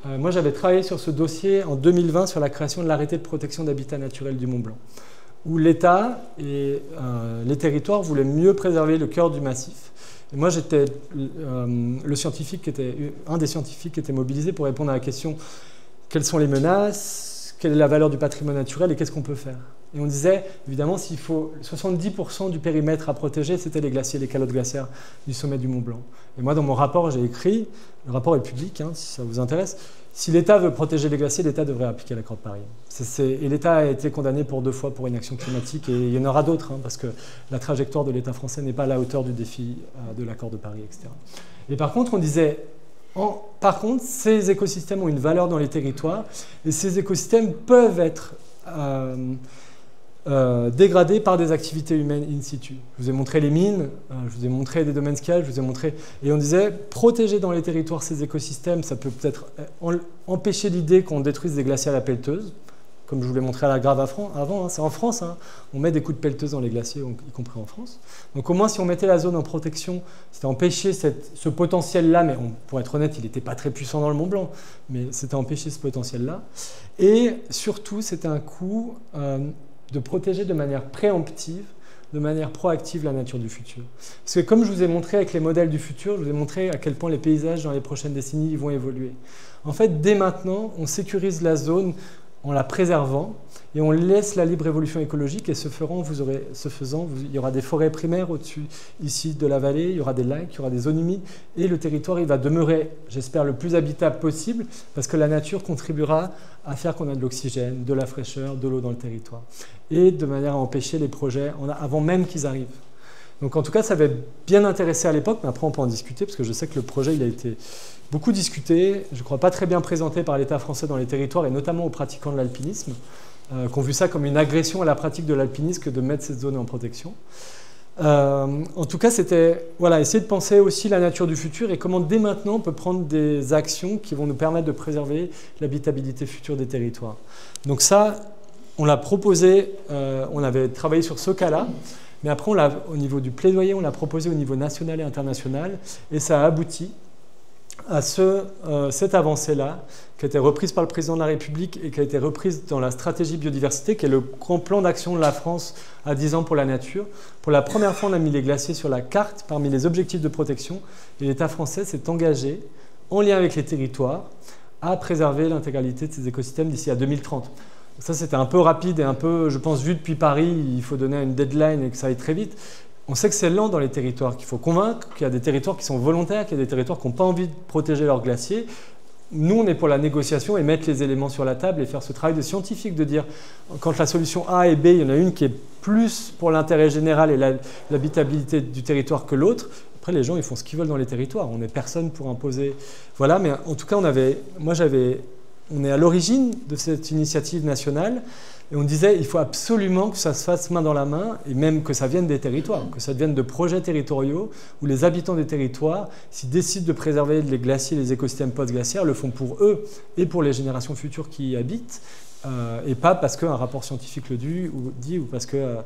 Moi j'avais travaillé sur ce dossier en 2020 sur la création de l'arrêté de protection d'habitat naturel du Mont-Blanc, où l'État et les territoires voulaient mieux préserver le cœur du massif. Et moi, j'étais un des scientifiques qui était mobilisé pour répondre à la question quelles sont les menaces, quelle est la valeur du patrimoine naturel et qu'est-ce qu'on peut faire. Et on disait, évidemment, s'il faut 70% du périmètre à protéger, c'était les glaciers, les calottes glaciaires du sommet du Mont Blanc. Et moi, dans mon rapport, j'ai écrit, le rapport est public, hein, si ça vous intéresse, si l'État veut protéger les glaciers, l'État devrait appliquer l'accord de Paris. Et l'État a été condamné pour 2 fois pour inaction climatique, et il y en aura d'autres, hein, parce que la trajectoire de l'État français n'est pas à la hauteur du défi de l'accord de Paris, etc. Et par contre, on disait, par contre, ces écosystèmes ont une valeur dans les territoires, et ces écosystèmes peuvent être dégradés par des activités humaines in situ. Je vous ai montré les mines, je vous ai montré des domaines skiables, je vous ai montré... Et on disait, protéger dans les territoires ces écosystèmes, ça peut peut-être empêcher l'idée qu'on détruise des glaciers à la pelleteuse, comme je vous l'ai montré à la Grave avant, hein, c'est en France, hein, on met des coups de pelleteuse dans les glaciers, y compris en France. Donc au moins, si on mettait la zone en protection, c'était empêcher ce potentiel-là, mais pour être honnête, il n'était pas très puissant dans le Mont Blanc, mais c'était empêcher ce potentiel-là. Et surtout, c'était un coup... de protéger de manière préemptive, de manière proactive la nature du futur. Parce que comme je vous ai montré avec les modèles du futur, je vous ai montré à quel point les paysages dans les prochaines décennies vont évoluer. En fait, dès maintenant, on sécurise la zone en la préservant et on laisse la libre évolution écologique et ce faisant, il y aura des forêts primaires au-dessus ici de la vallée, il y aura des lacs, il y aura des zones humides et le territoire il va demeurer, j'espère, le plus habitable possible parce que la nature contribuera à faire qu'on a de l'oxygène, de la fraîcheur, de l'eau dans le territoire et de manière à empêcher les projets avant même qu'ils arrivent. Donc en tout cas, ça avait bien intéressé à l'époque, mais après on peut en discuter parce que je sais que le projet il a été beaucoup discuté, je ne crois pas très bien présenté par l'État français dans les territoires et notamment aux pratiquants de l'alpinisme, qui ont vu ça comme une agression à la pratique de l'alpinisme que de mettre cette zone en protection. En tout cas, c'était essayer de penser aussi la nature du futur et comment dès maintenant on peut prendre des actions qui vont nous permettre de préserver l'habitabilité future des territoires. Donc ça, on l'a proposé, on avait travaillé sur ce cas-là, mais après au niveau du plaidoyer, on l'a proposé au niveau national et international et ça a abouti à cette avancée-là, qui a été reprise par le président de la République et qui a été reprise dans la stratégie biodiversité, qui est le grand plan d'action de la France à 10 ans pour la nature. Pour la première fois, on a mis les glaciers sur la carte parmi les objectifs de protection et l'État français s'est engagé, en lien avec les territoires, à préserver l'intégralité de ces écosystèmes d'ici à 2030. Ça, c'était un peu rapide et un peu, je pense, vu depuis Paris, il faut donner une deadline et que ça aille très vite. On sait que c'est lent dans les territoires, qu'il faut convaincre, qu'il y a des territoires qui sont volontaires, qu'il y a des territoires qui n'ont pas envie de protéger leurs glaciers. Nous, on est pour la négociation et mettre les éléments sur la table et faire ce travail de scientifique, de dire quand la solution A et B, il y en a une qui est plus pour l'intérêt général et l'habitabilité du territoire que l'autre. Après, les gens, ils font ce qu'ils veulent dans les territoires. On n'est personne pour imposer. Voilà, mais en tout cas, on est à l'origine de cette initiative nationale. Et on disait il faut absolument que ça se fasse main dans la main et même que ça vienne des territoires, que ça devienne de projets territoriaux où les habitants des territoires, s'ils décident de préserver les glaciers, les écosystèmes post-glaciaires, le font pour eux et pour les générations futures qui y habitent et pas parce qu'un rapport scientifique le dit ou parce que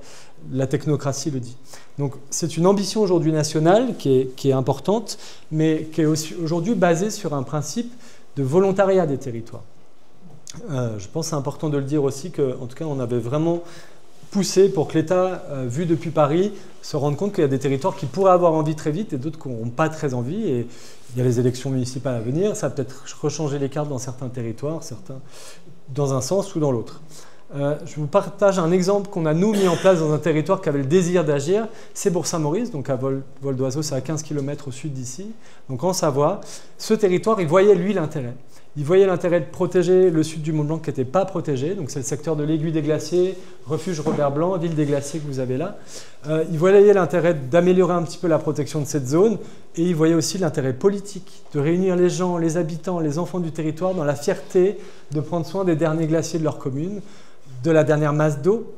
la technocratie le dit. Donc c'est une ambition aujourd'hui nationale qui est importante mais qui est aussi aujourd'hui basée sur un principe de volontariat des territoires. Je pense que c'est important de le dire aussi qu'en tout cas, on avait vraiment poussé pour que l'État, vu depuis Paris, se rende compte qu'il y a des territoires qui pourraient avoir envie très vite et d'autres qui n'auront pas très envie. Et il y a les élections municipales à venir, ça va peut-être rechanger les cartes dans certains territoires, certains dans un sens ou dans l'autre. Je vous partage un exemple qu'on a nous mis en place dans un territoire qui avait le désir d'agir. C'est Bourg-Saint-Maurice, donc à vol d'oiseau, c'est à 15 km au sud d'ici, donc en Savoie. Ce territoire, il voyait lui l'intérêt. Il voyait l'intérêt de protéger le sud du Mont-Blanc qui n'était pas protégé, donc c'est le secteur de l'Aiguille des Glaciers, refuge Robert Blanc, ville des Glaciers que vous avez là. Il voyait l'intérêt d'améliorer un petit peu la protection de cette zone et il voyait aussi l'intérêt politique de réunir les gens, les habitants, les enfants du territoire dans la fierté de prendre soin des derniers glaciers de leur commune, de la dernière masse d'eau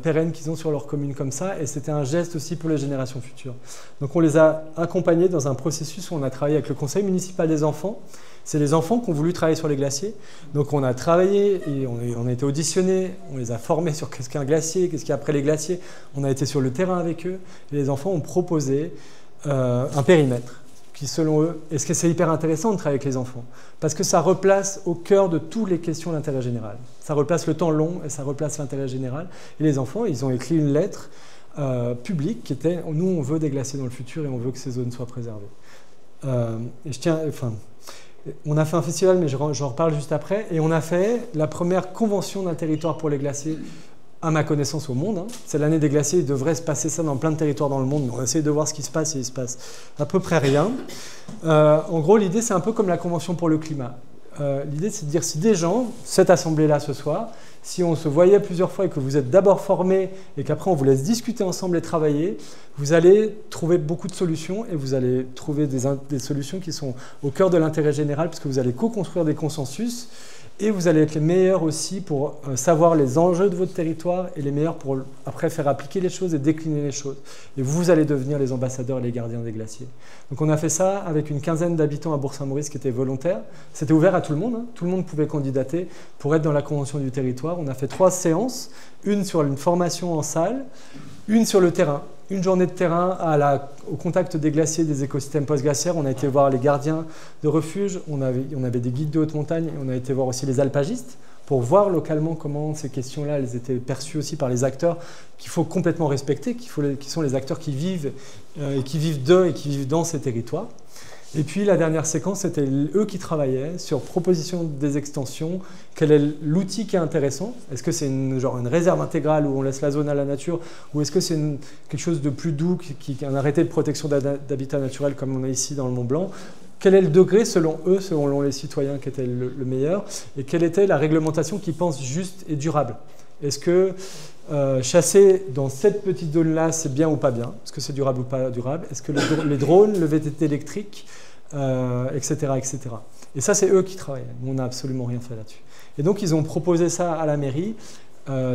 pérenne qu'ils ont sur leur commune comme ça, et c'était un geste aussi pour les générations futures. Donc on les a accompagnés dans un processus où on a travaillé avec le conseil municipal des enfants. C'est les enfants qui ont voulu travailler sur les glaciers. Donc on a travaillé et on a été auditionnés, on les a formés sur qu'est-ce qu'un glacier, qu'est-ce qu'il y a après les glaciers. On a été sur le terrain avec eux et les enfants ont proposé un périmètre qui, selon eux, et ce que c'est hyper intéressant de travailler avec les enfants, parce que ça replace au cœur de toutes les questions l'intérêt général. Ça replace le temps long et ça replace l'intérêt général. Et les enfants, ils ont écrit une lettre publique qui était « Nous, on veut des glaciers dans le futur et on veut que ces zones soient préservées ». On a fait un festival, mais j'en reparle juste après, et on a fait la première convention d'un territoire pour les glaciers, à ma connaissance, au monde. C'est l'année des glaciers, il devrait se passer ça dans plein de territoires dans le monde, mais on essaie de voir ce qui se passe et il se passe à peu près rien. En gros, l'idée, c'est un peu comme la Convention pour le climat. L'idée, c'est de dire si des gens, cette assemblée-là ce soir, si on se voyait plusieurs fois et que vous êtes d'abord formés et qu'après on vous laisse discuter ensemble et travailler, vous allez trouver beaucoup de solutions et vous allez trouver des solutions qui sont au cœur de l'intérêt général parce que vous allez co-construire des consensus et vous allez être les meilleurs aussi pour savoir les enjeux de votre territoire et les meilleurs pour après faire appliquer les choses et décliner les choses. Et vous allez devenir les ambassadeurs et les gardiens des glaciers. Donc on a fait ça avec une quinzaine d'habitants à Bourg-Saint-Maurice qui étaient volontaires. C'était ouvert à tout le monde, hein. Tout le monde pouvait candidater pour être dans la convention du territoire. On a fait 3 séances, une sur une formation en salle, une sur le terrain. Une journée de terrain au contact des glaciers, des écosystèmes post-glaciaires. On a été voir les gardiens de refuge, on avait des guides de haute montagne, et on a été voir aussi les alpagistes pour voir localement comment ces questions-là elles étaient perçues aussi par les acteurs qu'il faut complètement respecter, qui sont les acteurs qui vivent et qui vivent de et qui vivent dans ces territoires. Et puis la dernière séquence, c'était eux qui travaillaient sur proposition des extensions. Quel est l'outil qui est intéressant? Est-ce que c'est une réserve intégrale où on laisse la zone à la nature? Ou est-ce que c'est quelque chose de plus doux, un arrêté de protection d'habitat naturel comme on a ici dans le Mont Blanc? Quel est le degré selon eux, selon les citoyens qui était le meilleur? Et quelle était la réglementation qui pense juste et durable? Est-ce que chasser dans cette petite zone-là, c'est bien ou pas bien? Est-ce que c'est durable ou pas durable? Est-ce que les drones, le VTT électrique, etc., etc. Et ça, c'est eux qui travaillent. Nous, on n'a absolument rien fait là-dessus. Et donc, ils ont proposé ça à la mairie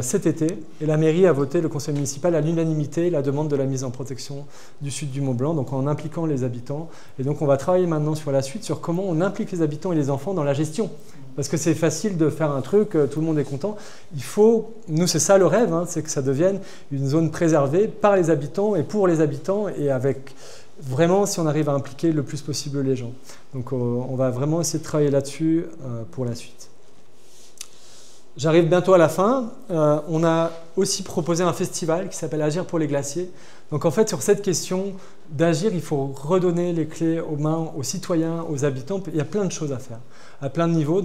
cet été. Et la mairie a voté, le conseil municipal, à l'unanimité, la demande de la mise en protection du sud du Mont Blanc, donc en impliquant les habitants. Et donc, on va travailler maintenant sur la suite, sur comment on implique les habitants et les enfants dans la gestion. Parce que c'est facile de faire un truc, tout le monde est content. Il faut, nous c'est ça le rêve, hein, c'est que ça devienne une zone préservée par les habitants et pour les habitants et avec vraiment si on arrive à impliquer le plus possible les gens. Donc on va vraiment essayer de travailler là-dessus pour la suite. J'arrive bientôt à la fin. On a aussi proposé un festival qui s'appelle Agir pour les glaciers. Donc en fait sur cette question d'agir, il faut redonner les clés aux mains, aux citoyens, aux habitants. Il y a plein de choses à faire, à plein de niveaux.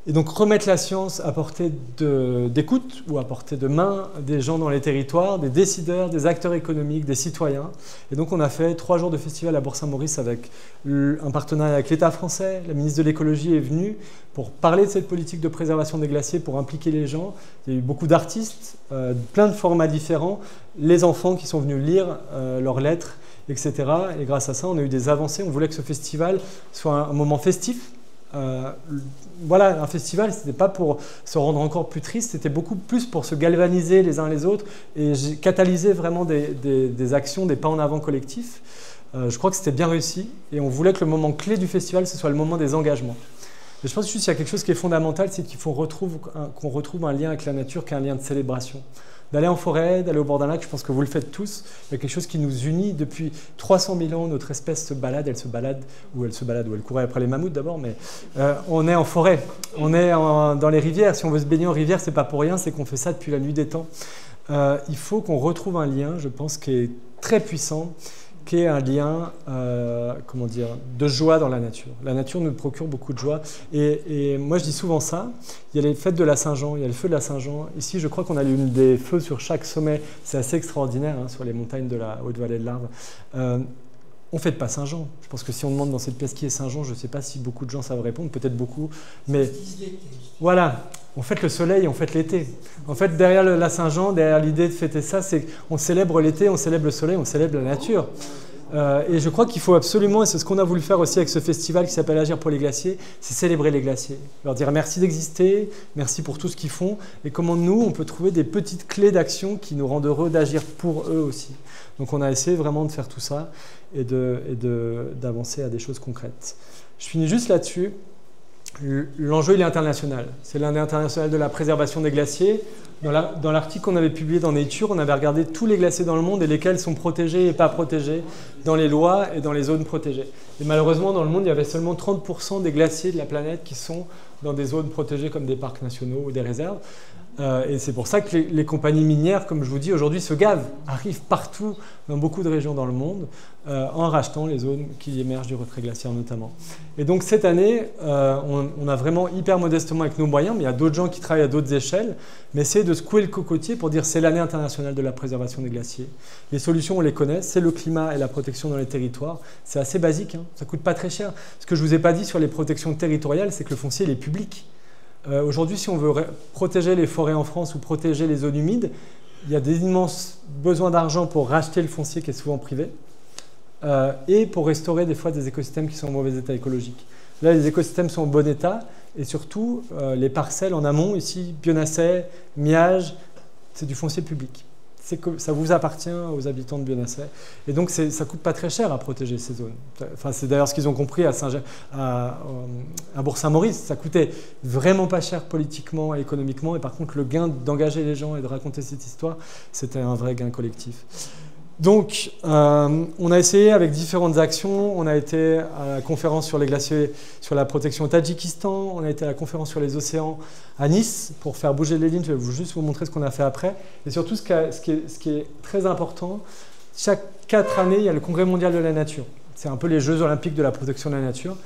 Et donc remettre la science à portée d'écoute ou à portée de main des gens dans les territoires, des décideurs, des acteurs économiques, des citoyens. Et donc on a fait 3 jours de festival à Bourg-Saint-Maurice avec un partenariat avec l'État français. La ministre de l'écologie est venue pour parler de cette politique de préservation des glaciers, pour impliquer les gens. Il y a eu beaucoup d'artistes, plein de formats différents, les enfants qui sont venus lire leurs lettres, etc. Et grâce à ça, on a eu des avancées. On voulait que ce festival soit un moment festif. Voilà, un festival, ce n'était pas pour se rendre encore plus triste, c'était beaucoup plus pour se galvaniser les uns les autres et catalyser vraiment des actions, des pas en avant collectifs. Je crois que c'était bien réussi et on voulait que le moment clé du festival, ce soit le moment des engagements. Et je pense juste qu'il y a quelque chose qui est fondamental, c'est qu'il faut qu'on retrouve un lien avec la nature qui est un lien de célébration. D'aller en forêt, d'aller au bord d'un lac, je pense que vous le faites tous. Il y a quelque chose qui nous unit depuis 300 000 ans. Notre espèce se balade, ou elle courait après les mammouths d'abord, mais on est en forêt, on est dans les rivières. Si on veut se baigner en rivière, c'est pas pour rien, c'est qu'on fait ça depuis la nuit des temps. Il faut qu'on retrouve un lien, je pense, qui est très puissant, qu'est un lien comment dire, de joie dans la nature. La nature nous procure beaucoup de joie. Et moi, je dis souvent ça. Il y a les fêtes de la Saint-Jean, il y a le feu de la Saint-Jean. Ici, je crois qu'on a des feux sur chaque sommet. C'est assez extraordinaire, hein, sur les montagnes de la Haute-Vallée de l'Arve. On ne fête pas Saint-Jean. Je pense que si on demande dans cette pièce qui est Saint-Jean, je ne sais pas si beaucoup de gens savent répondre, peut-être beaucoup. Mais voilà, on fête le soleil, on fête l'été. En fait, derrière la Saint-Jean, derrière l'idée de fêter ça, c'est qu'on célèbre l'été, on célèbre le soleil, on célèbre la nature. Et je crois qu'il faut absolument, et c'est ce qu'on a voulu faire aussi avec ce festival qui s'appelle Agir pour les glaciers, c'est célébrer les glaciers. Leur dire merci d'exister, merci pour tout ce qu'ils font, et comment nous, on peut trouver des petites clés d'action qui nous rendent heureux d'agir pour eux aussi. Donc on a essayé vraiment de faire tout ça et d'avancer à des choses concrètes. Je finis juste là-dessus. L'enjeu, il est international. C'est l'année internationale de la préservation des glaciers. Dans l'article qu'on avait publié dans Nature, on avait regardé tous les glaciers dans le monde et lesquels sont protégés et pas protégés dans les lois et dans les zones protégées. Et malheureusement, dans le monde, il y avait seulement 30% des glaciers de la planète qui sont dans des zones protégées comme des parcs nationaux ou des réserves. Et c'est pour ça que les compagnies minières, comme je vous dis, aujourd'hui se gavent, arrivent partout dans beaucoup de régions dans le monde en rachetant les zones qui émergent du retrait glaciaire notamment. Et donc cette année, on a vraiment hyper modestement avec nos moyens, mais il y a d'autres gens qui travaillent à d'autres échelles, mais essayer de secouer le cocotier pour dire c'est l'année internationale de la préservation des glaciers. Les solutions, on les connaît, c'est le climat et la protection dans les territoires. C'est assez basique, hein, ça ne coûte pas très cher. Ce que je ne vous ai pas dit sur les protections territoriales, c'est que le foncier, il est public. Aujourd'hui, si on veut protéger les forêts en France ou protéger les zones humides, il y a des immenses besoins d'argent pour racheter le foncier qui est souvent privé et pour restaurer des fois des écosystèmes qui sont en mauvais état écologique. Là, les écosystèmes sont en bon état et surtout, les parcelles en amont, ici, Bionasset, Miage, c'est du foncier public. Ça vous appartient aux habitants de Bionasset. Et donc, ça ne coûte pas très cher à protéger ces zones. Enfin, c'est d'ailleurs ce qu'ils ont compris à Bourg-Saint-Maurice. Ça coûtait vraiment pas cher politiquement et économiquement. Et par contre, le gain d'engager les gens et de raconter cette histoire, c'était un vrai gain collectif. Donc, on a essayé avec différentes actions. On a été à la conférence sur les glaciers, sur la protection au Tadjikistan. On a été à la conférence sur les océans à Nice pour faire bouger les lignes. Je vais juste vous montrer ce qu'on a fait après. Et surtout, ce qui est très important, chaque 4 années, il y a le Congrès mondial de la nature. C'est un peu les Jeux olympiques de la protection de la nature,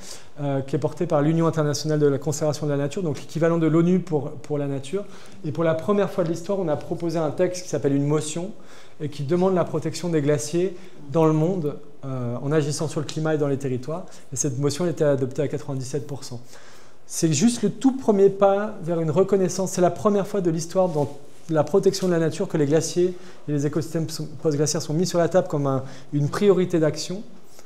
qui est porté par l'Union internationale de la conservation de la nature, donc l'équivalent de l'ONU pour la nature. Et pour la première fois de l'histoire, on a proposé un texte qui s'appelle une motion et qui demande la protection des glaciers dans le monde en agissant sur le climat et dans les territoires. Et cette motion elle était adoptée à 97%. C'est juste le tout premier pas vers une reconnaissance. C'est la première fois de l'histoire dans la protection de la nature que les glaciers et les écosystèmes post-glaciaires sont mis sur la table comme une priorité d'action.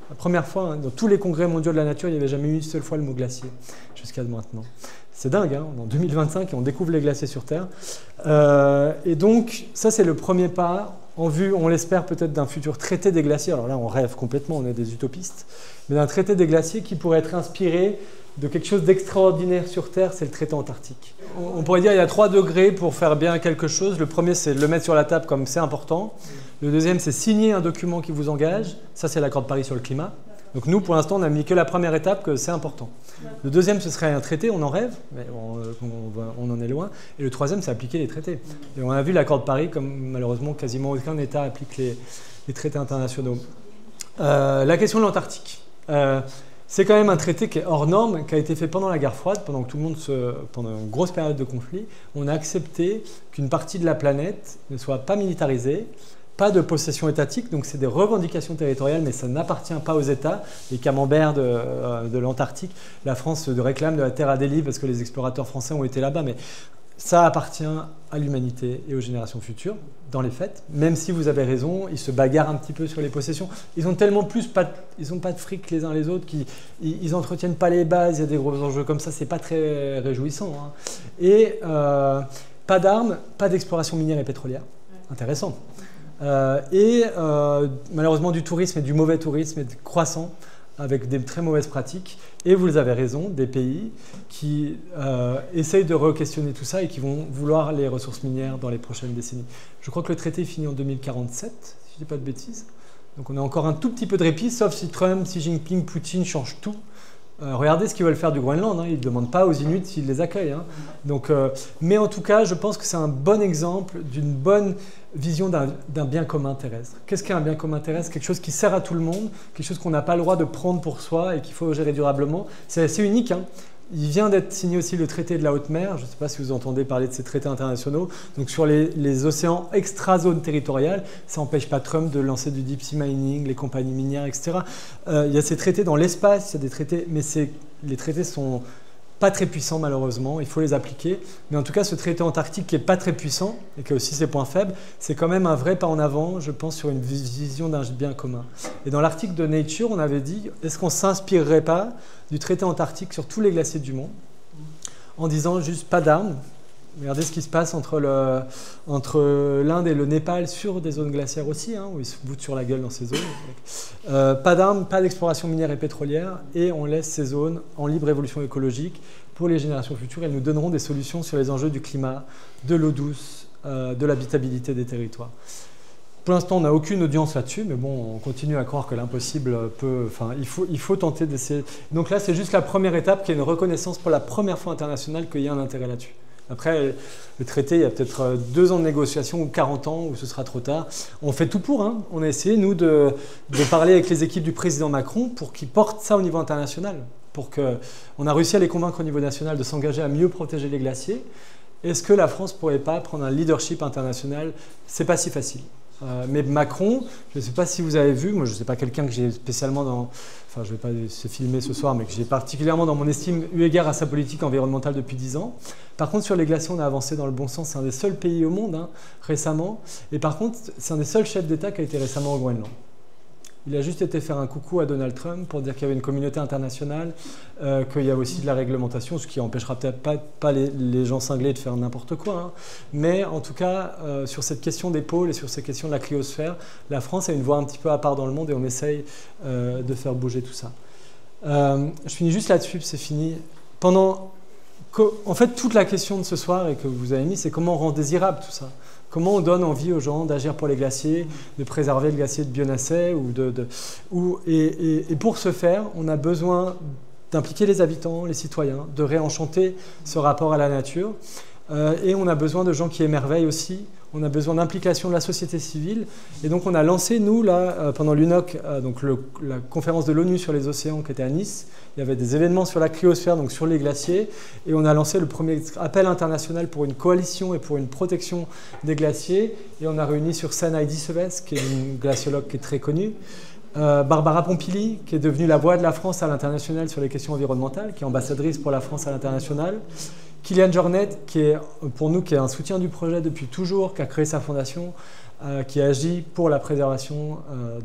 La première fois, hein, dans tous les congrès mondiaux de la nature, il n'y avait jamais eu une seule fois le mot glacier jusqu'à maintenant. C'est dingue, hein, en 2025, et on découvre les glaciers sur Terre. Et donc, ça, c'est le premier pas en vue, on l'espère, peut-être d'un futur traité des glaciers. Alors là, on rêve complètement, on est des utopistes, mais d'un traité des glaciers qui pourrait être inspiré de quelque chose d'extraordinaire sur Terre, c'est le traité antarctique. On pourrait dire qu'il y a 3 degrés pour faire bien quelque chose. Le premier, c'est le mettre sur la table comme c'est important. Le deuxième, c'est signer un document qui vous engage. Ça, c'est l'accord de Paris sur le climat. Donc nous, pour l'instant, on n'a mis que la première étape, que c'est important. Le deuxième, ce serait un traité, on en rêve, mais on en est loin. Et le troisième, c'est appliquer les traités. Et on a vu l'accord de Paris, comme malheureusement quasiment aucun État applique les traités internationaux. La question de l'Antarctique. C'est quand même un traité qui est hors norme, qui a été fait pendant la guerre froide, pendant que tout le monde pendant une grosse période de conflit. On a accepté qu'une partie de la planète ne soit pas militarisée, pas de possession étatique, donc c'est des revendications territoriales, mais ça n'appartient pas aux États. Les camemberts de l'Antarctique, la France réclame de la terre à Delhi parce que les explorateurs français ont été là-bas, mais ça appartient à l'humanité et aux générations futures, dans les faits. Même si vous avez raison, ils se bagarrent un petit peu sur les possessions. Ils ont tellement ils n'ont pas de fric les uns les autres, ils n'entretiennent pas les bases, il y a des gros enjeux comme ça, c'est pas très réjouissant. Hein. Et pas d'armes, pas d'exploration minière et pétrolière. Intéressant. Malheureusement du tourisme et du mauvais tourisme et croissant avec des très mauvaises pratiques. Et vous avez raison, des pays qui essayent de re-questionner tout ça et qui vont vouloir les ressources minières dans les prochaines décennies. Je crois que le traité finit en 2047, si je ne dis pas de bêtises. Donc on a encore un tout petit peu de répit, sauf si Trump, Xi Jinping, Poutine changent tout. Regardez ce qu'ils veulent faire du Groenland, hein. Ils ne demandent pas aux Inuits s'ils les accueillent. Hein. Donc, mais en tout cas, je pense que c'est un bon exemple d'une bonne vision d'un bien commun terrestre. Qu'est-ce qu'un bien commun terrestre? Quelque chose qui sert à tout le monde, quelque chose qu'on n'a pas le droit de prendre pour soi et qu'il faut gérer durablement. C'est assez unique. Hein. Il vient d'être signé aussi le traité de la haute mer. Je ne sais pas si vous entendez parler de ces traités internationaux. Donc sur les océans extra-zones territoriales, ça n'empêche pas Trump de lancer du deep sea mining, les compagnies minières, etc. Il y a ces traités dans l'espace, il y a des traités, mais les traités sont pas très puissants malheureusement, il faut les appliquer. Mais en tout cas, ce traité antarctique qui n'est pas très puissant et qui a aussi ses points faibles, c'est quand même un vrai pas en avant, je pense, sur une vision d'un bien commun. Et dans l'article de Nature, on avait dit, est-ce qu'on ne s'inspirerait pas du traité antarctique sur tous les glaciers du monde, en disant juste pas d'armes. Regardez ce qui se passe entre l'Inde et le Népal sur des zones glaciaires aussi, hein, où ils se boutent sur la gueule dans ces zones. Pas d'armes, pas d'exploration minière et pétrolière, et on laisse ces zones en libre évolution écologique pour les générations futures. Elles nous donneront des solutions sur les enjeux du climat, de l'eau douce, de l'habitabilité des territoires. Pour l'instant, on n'a aucune audience là-dessus, mais bon, on continue à croire que l'impossible peut... Enfin, il faut tenter d'essayer. Donc là, c'est juste la première étape, qui est une reconnaissance pour la première fois internationale qu'il y a un intérêt là-dessus. Après, le traité, il y a peut-être 2 ans de négociation ou 40 ans où ce sera trop tard. On fait tout pour. Hein. On a essayé, nous, de parler avec les équipes du président Macron pour qu'ils portent ça au niveau international. On a réussi à les convaincre au niveau national de s'engager à mieux protéger les glaciers. Est-ce que la France ne pourrait pas prendre un leadership international? Ce n'est pas si facile. Mais Macron, je ne sais pas si vous avez vu, moi je ne sais pas quelqu'un que j'ai spécialement enfin je ne vais pas se filmer ce soir, mais que j'ai particulièrement dans mon estime eu égard à sa politique environnementale depuis 10 ans. Par contre sur les glaciers on a avancé dans le bon sens, c'est un des seuls pays au monde hein, récemment, et par contre c'est un des seuls chefs d'État qui a été récemment au Groenland. Il a juste été faire un coucou à Donald Trump pour dire qu'il y avait une communauté internationale, qu'il y a aussi de la réglementation, ce qui n'empêchera peut-être pas les gens cinglés de faire n'importe quoi. Hein. Mais en tout cas, sur cette question des pôles et sur cette question de la cryosphère, la France a une voix un petit peu à part dans le monde et on essaye de faire bouger tout ça. Je finis juste là-dessus, c'est fini. En fait, toute la question de ce soir et que vous avez mis, c'est comment on rend désirable tout ça. Comment on donne envie aux gens d'agir pour les glaciers, de préserver le glacier de Bionasset et pour ce faire, on a besoin d'impliquer les habitants, les citoyens, de réenchanter ce rapport à la nature. Et on a besoin de gens qui émerveillent aussi. On a besoin d'implication de la société civile. Et donc on a lancé, nous, là, pendant l'UNOC, donc la conférence de l'ONU sur les océans qui était à Nice. Il y avait des événements sur la cryosphère, donc sur les glaciers. Et on a lancé le premier appel international pour une coalition et pour une protection des glaciers. Et on a réuni sur scène Heidi Seves, qui est une glaciologue qui est très connue. Barbara Pompili, qui est devenue la voix de la France à l'international sur les questions environnementales, qui est ambassadrice pour la France à l'international. Kylian Jornet, qui est pour nous qui est un soutien du projet depuis toujours, qui a créé sa fondation, qui agit pour la préservation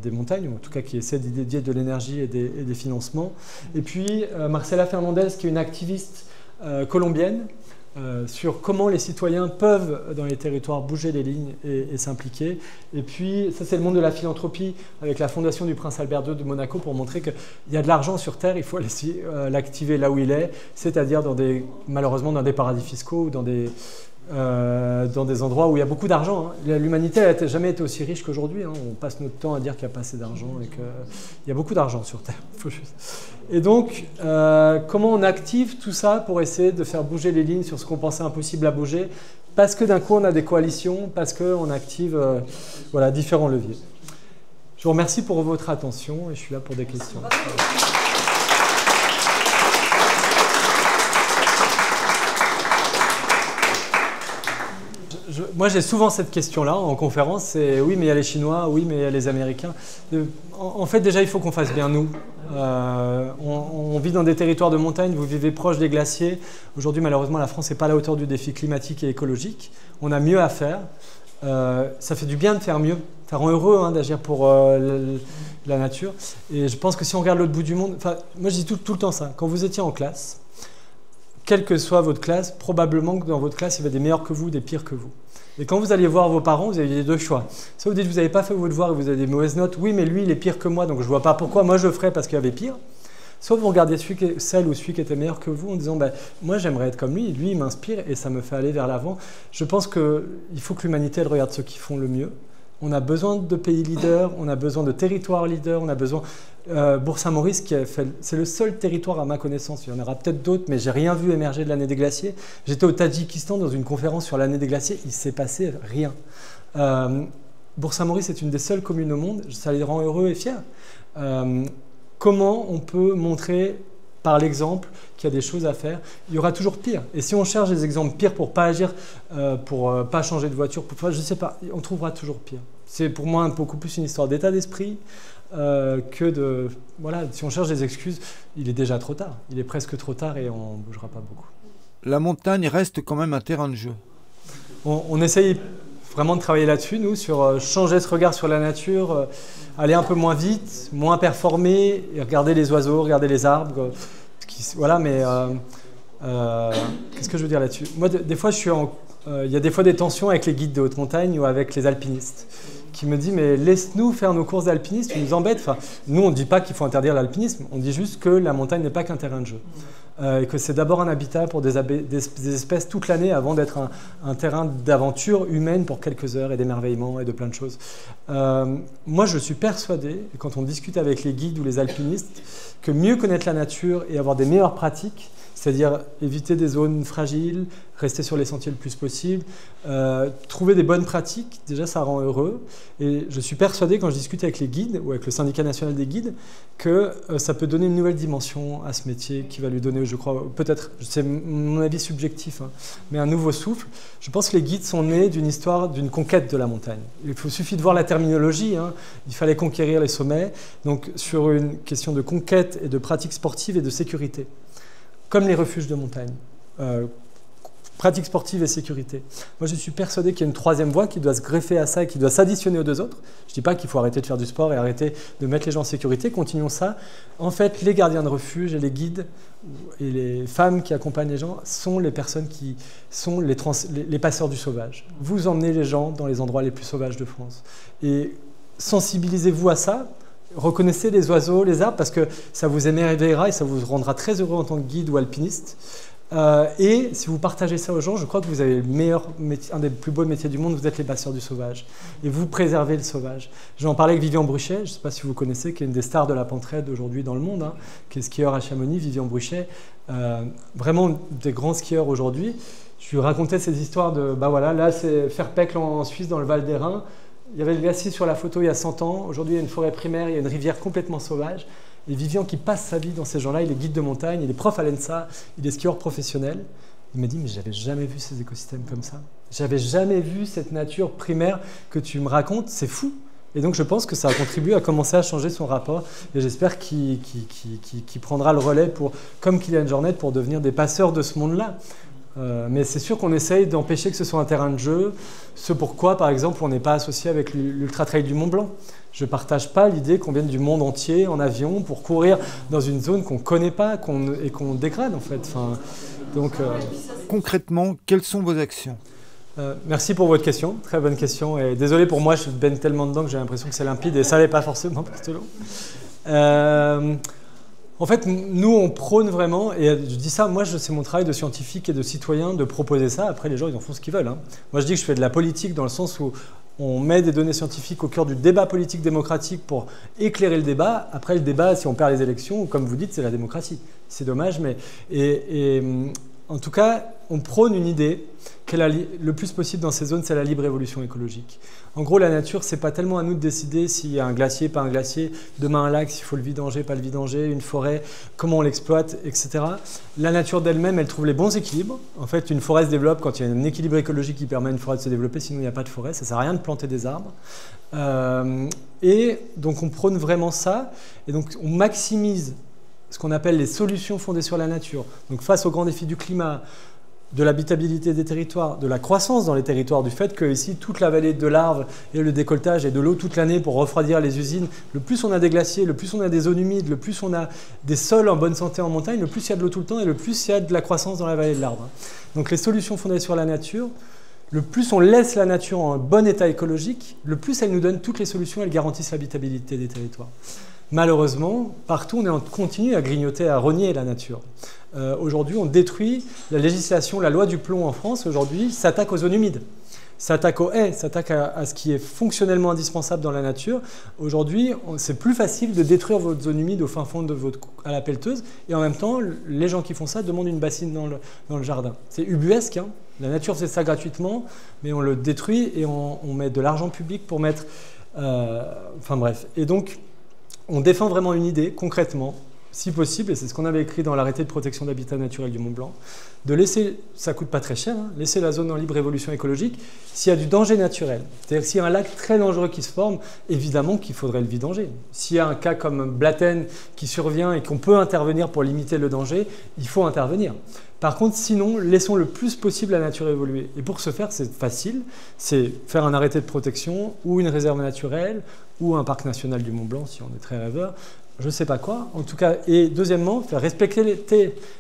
des montagnes, ou en tout cas qui essaie d'y dédier de l'énergie et des financements. Et puis Marcela Fernandez, qui est une activiste colombienne, sur comment les citoyens peuvent, dans les territoires, bouger les lignes et s'impliquer. Et puis, ça c'est le monde de la philanthropie, avec la Fondation du Prince Albert II de Monaco, pour montrer qu'il y a de l'argent sur Terre, il faut l'activer là où il est, c'est-à-dire malheureusement dans des paradis fiscaux ou dans des endroits où il y a beaucoup d'argent. Hein. L'humanité n'a jamais été aussi riche qu'aujourd'hui. Hein. On passe notre temps à dire qu'il n'y a pas assez d'argent et qu'il y a beaucoup d'argent sur Terre. Et donc, comment on active tout ça pour essayer de faire bouger les lignes sur ce qu'on pensait impossible à bouger? Parce que d'un coup, on a des coalitions, parce qu'on active différents leviers. Je vous remercie pour votre attention et je suis là pour des questions. Moi, j'ai souvent cette question-là en conférence, c'est oui, mais il y a les Chinois, oui, mais il y a les Américains. En fait, déjà, il faut qu'on fasse bien nous. On vit dans des territoires de montagne, vous vivez proche des glaciers. Aujourd'hui, malheureusement, la France n'est pas à la hauteur du défi climatique et écologique. On a mieux à faire. Ça fait du bien de faire mieux. Ça rend heureux hein, d'agir pour la nature. Et je pense que si on regarde l'autre bout du monde... Moi, je dis tout le temps ça. Quand vous étiez en classe, quelle que soit votre classe, probablement que dans votre classe, il y avait des meilleurs que vous, des pires que vous. Et quand vous alliez voir vos parents, vous aviez 2 choix. Soit vous dites que vous n'avez pas fait vos devoirs et vous avez des mauvaises notes. Oui, mais lui, il est pire que moi, donc je ne vois pas pourquoi moi je le ferais parce qu'il y avait pire. Soit vous regardez celle ou celui qui était meilleur que vous en disant moi j'aimerais être comme lui il m'inspire et ça me fait aller vers l'avant. Je pense qu'il faut que l'humanité elle regarde ceux qui font le mieux. On a besoin de pays leaders, on a besoin de territoires leaders, on a besoin... Bourg-Saint-Maurice, c'est le seul territoire à ma connaissance, il y en aura peut-être d'autres, mais j'ai rien vu émerger de l'année des glaciers. J'étais au Tadjikistan dans une conférence sur l'année des glaciers, il ne s'est passé rien. Bourg-Saint-Maurice est une des seules communes au monde, ça les rend heureux et fiers. Comment on peut montrer par l'exemple qu'il y a des choses à faire? Il y aura toujours pire. Et si on cherche des exemples pires pour ne pas agir, pour ne pas changer de voiture, je ne sais pas, on trouvera toujours pire. C'est pour moi beaucoup plus une histoire d'état d'esprit que de... Voilà, si on cherche des excuses, il est déjà trop tard. Il est presque trop tard et on ne bougera pas beaucoup. La montagne reste quand même un terrain de jeu. On essaye vraiment de travailler là-dessus, nous, sur changer ce regard sur la nature, aller un peu moins vite, moins performer, et regarder les oiseaux, regarder les arbres. Voilà, mais qu'est-ce que je veux dire là-dessus? Moi, des fois, il y a des fois des tensions avec les guides de haute montagne ou avec les alpinistes qui me disent « mais laisse-nous faire nos courses d'alpinistes, tu nous embêtes ». Enfin, nous, on ne dit pas qu'il faut interdire l'alpinisme, on dit juste que la montagne n'est pas qu'un terrain de jeu. Et que c'est d'abord un habitat pour des espèces toute l'année avant d'être un terrain d'aventure humaine pour quelques heures et d'émerveillement et de plein de choses. Moi, je suis persuadé, quand on discute avec les guides ou les alpinistes, que mieux connaître la nature et avoir des meilleures pratiques, c'est-à-dire éviter des zones fragiles, rester sur les sentiers le plus possible, trouver des bonnes pratiques, déjà ça rend heureux. Et je suis persuadé quand je discute avec les guides ou avec le syndicat national des guides que ça peut donner une nouvelle dimension à ce métier qui va lui donner, je crois, peut-être, c'est mon avis subjectif, hein, mais un nouveau souffle. Je pense que les guides sont nés d'une histoire, d'une conquête de la montagne. Il suffit de voir la terminologie, hein, il fallait conquérir les sommets, donc sur une question de conquête et de pratiques sportives et de sécurité. Comme les refuges de montagne, pratiques sportives et sécurité. Moi, je suis persuadé qu'il y a une troisième voie qui doit se greffer à ça et qui doit s'additionner aux deux autres. Je ne dis pas qu'il faut arrêter de faire du sport et arrêter de mettre les gens en sécurité, continuons ça. En fait, les gardiens de refuge et les guides et les femmes qui accompagnent les gens sont les personnes qui sont les passeurs du sauvage. Vous emmenez les gens dans les endroits les plus sauvages de France. Et sensibilisez-vous à ça. Reconnaissez les oiseaux, les arbres, parce que ça vous émerveillera et ça vous rendra très heureux en tant que guide ou alpiniste. Et si vous partagez ça aux gens, je crois que vous avez le meilleur métier, un des plus beaux métiers du monde, vous êtes les passeurs du sauvage. Et vous préservez le sauvage. J'en parlais avec Vivian Bruchet, je ne sais pas si vous connaissez, qui est une des stars de la pentraide aujourd'hui dans le monde, hein, qui est skieur à Chamonix, Vivian Bruchet, vraiment des grands skieurs aujourd'hui. Je lui racontais ces histoires de, bah voilà, là c'est Ferpecq en Suisse, dans le Val d'Airain. Il y avait le glacier sur la photo il y a 100 ans. Aujourd'hui, il y a une forêt primaire, il y a une rivière complètement sauvage. Et Vivian, qui passe sa vie dans ces gens-là, il est guide de montagne, il est prof à l'ENSA, il est skieur professionnel. Il m'a dit, mais j'avais jamais vu ces écosystèmes comme ça. J'avais jamais vu cette nature primaire que tu me racontes, c'est fou. Et donc, je pense que ça a contribué à commencer à changer son rapport. Et j'espère qu'il prendra le relais, comme Kylian Jornet, pour devenir des passeurs de ce monde-là. Mais c'est sûr qu'on essaye d'empêcher que ce soit un terrain de jeu. Ce pourquoi, par exemple, on n'est pas associé avec l'Ultra Trail du Mont Blanc. Je ne partage pas l'idée qu'on vienne du monde entier en avion pour courir dans une zone qu'on ne connaît pas et qu'on dégrade, en fait. Enfin, donc, Concrètement, quelles sont vos actions? Merci pour votre question, très bonne question. Et désolé pour moi, je baigne tellement dedans que j'ai l'impression que c'est limpide et ça n'est pas forcément pour tout le long. En fait, nous, on prône vraiment, et je dis ça, moi, c'est mon travail de scientifique et de citoyen de proposer ça. Après, les gens, ils en font ce qu'ils veulent. Hein. Moi, je dis que je fais de la politique dans le sens où on met des données scientifiques au cœur du débat politique démocratique pour éclairer le débat. Après, le débat, si on perd les élections, comme vous dites, c'est la démocratie. C'est dommage, mais... En tout cas, on prône une idée que le plus possible dans ces zones, c'est la libre évolution écologique. En gros, la nature, c'est pas tellement à nous de décider s'il y a un glacier, pas un glacier, demain un lac, s'il faut le vidanger, pas le vidanger, une forêt, comment on l'exploite, etc. La nature d'elle-même, elle trouve les bons équilibres. En fait, une forêt se développe quand il y a un équilibre écologique qui permet à une forêt de se développer, sinon il n'y a pas de forêt, ça ne sert à rien de planter des arbres. Et donc, on prône vraiment ça, et donc on maximise ce qu'on appelle les solutions fondées sur la nature. Donc face aux grands défis du climat, de l'habitabilité des territoires, de la croissance dans les territoires, du fait que ici toute la vallée de l'Arve et le décolletage et de l'eau toute l'année pour refroidir les usines, le plus on a des glaciers, le plus on a des zones humides, le plus on a des sols en bonne santé en montagne, le plus il y a de l'eau tout le temps et le plus il y a de la croissance dans la vallée de l'Arve. Donc les solutions fondées sur la nature, le plus on laisse la nature en bon état écologique, le plus elle nous donne toutes les solutions, elles garantissent l'habitabilité des territoires. Malheureusement, partout, on continue à grignoter, à rogner la nature. Aujourd'hui, on détruit la législation, la loi du plomb en France, aujourd'hui, s'attaque aux zones humides. s'attaque aux haies, s'attaque à ce qui est fonctionnellement indispensable dans la nature. Aujourd'hui, c'est plus facile de détruire votre zone humide au fin fond à la pelleteuse, et en même temps, les gens qui font ça demandent une bassine dans le jardin. C'est ubuesque, hein. La nature fait ça gratuitement, mais on le détruit et on met de l'argent public pour mettre... enfin bref. Et donc, on défend vraiment une idée, concrètement, si possible, et c'est ce qu'on avait écrit dans l'arrêté de protection d'habitat naturel du Mont-Blanc, de laisser, ça coûte pas très cher, hein, laisser la zone en libre évolution écologique s'il y a du danger naturel. C'est-à-dire que s'il y a un lac très dangereux qui se forme, évidemment qu'il faudrait le vidanger. S'il y a un cas comme Blatten qui survient et qu'on peut intervenir pour limiter le danger, il faut intervenir. Par contre, sinon, laissons le plus possible la nature évoluer. Et pour ce faire, c'est facile, c'est faire un arrêté de protection ou une réserve naturelle ou un parc national du Mont-Blanc si on est très rêveur. Je ne sais pas quoi, en tout cas. Et deuxièmement, faire respecter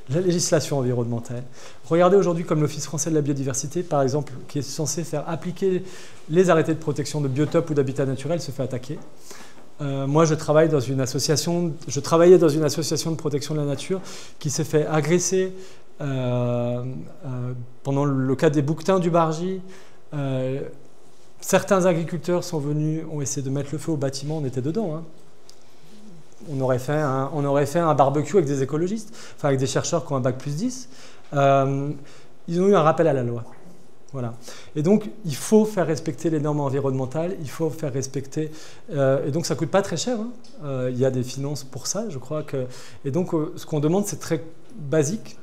la législation environnementale. Regardez aujourd'hui comme l'Office français de la biodiversité, par exemple, qui est censé faire appliquer les arrêtés de protection de biotopes ou d'habitat naturel, se fait attaquer. Moi, je travaillais dans une association de protection de la nature qui s'est fait agresser pendant le cas des bouquetins du Bargy. Certains agriculteurs sont venus, ont essayé de mettre le feu au bâtiment, on était dedans, hein. On aurait fait un barbecue avec des écologistes, enfin avec des chercheurs qui ont un bac plus 10. Ils ont eu un rappel à la loi. Voilà. Et donc, il faut faire respecter les normes environnementales, il faut faire respecter... et donc, ça ne coûte pas très cher, hein. Il y a des finances pour ça, je crois que... Et donc, ce qu'on demande, c'est très basique,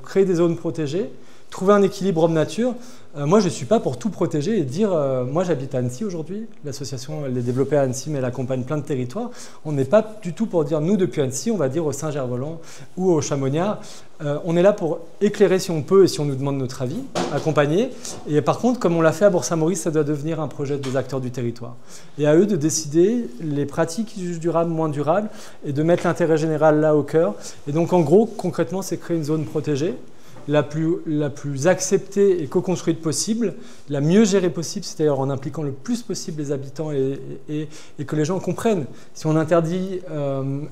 créer des zones protégées, trouver un équilibre homme-nature. Moi, je ne suis pas pour tout protéger et dire... moi, j'habite à Annecy aujourd'hui. L'association, elle est développée à Annecy, mais elle accompagne plein de territoires. On n'est pas du tout pour dire, nous, depuis Annecy, on va dire au Saint-Gervolant ou au Chamoniard. On est là pour éclairer si on peut et si on nous demande notre avis, accompagner. Et par contre, comme on l'a fait à Bourg-Saint-Maurice, ça doit devenir un projet des acteurs du territoire. Et à eux de décider les pratiques qui jugent durables, moins durables, et de mettre l'intérêt général là au cœur. Et donc, en gros, concrètement, c'est créer une zone protégée, la plus acceptée et co-construite possible, la mieux gérée possible, c'est-à-dire en impliquant le plus possible les habitants et que les gens comprennent. Si on interdit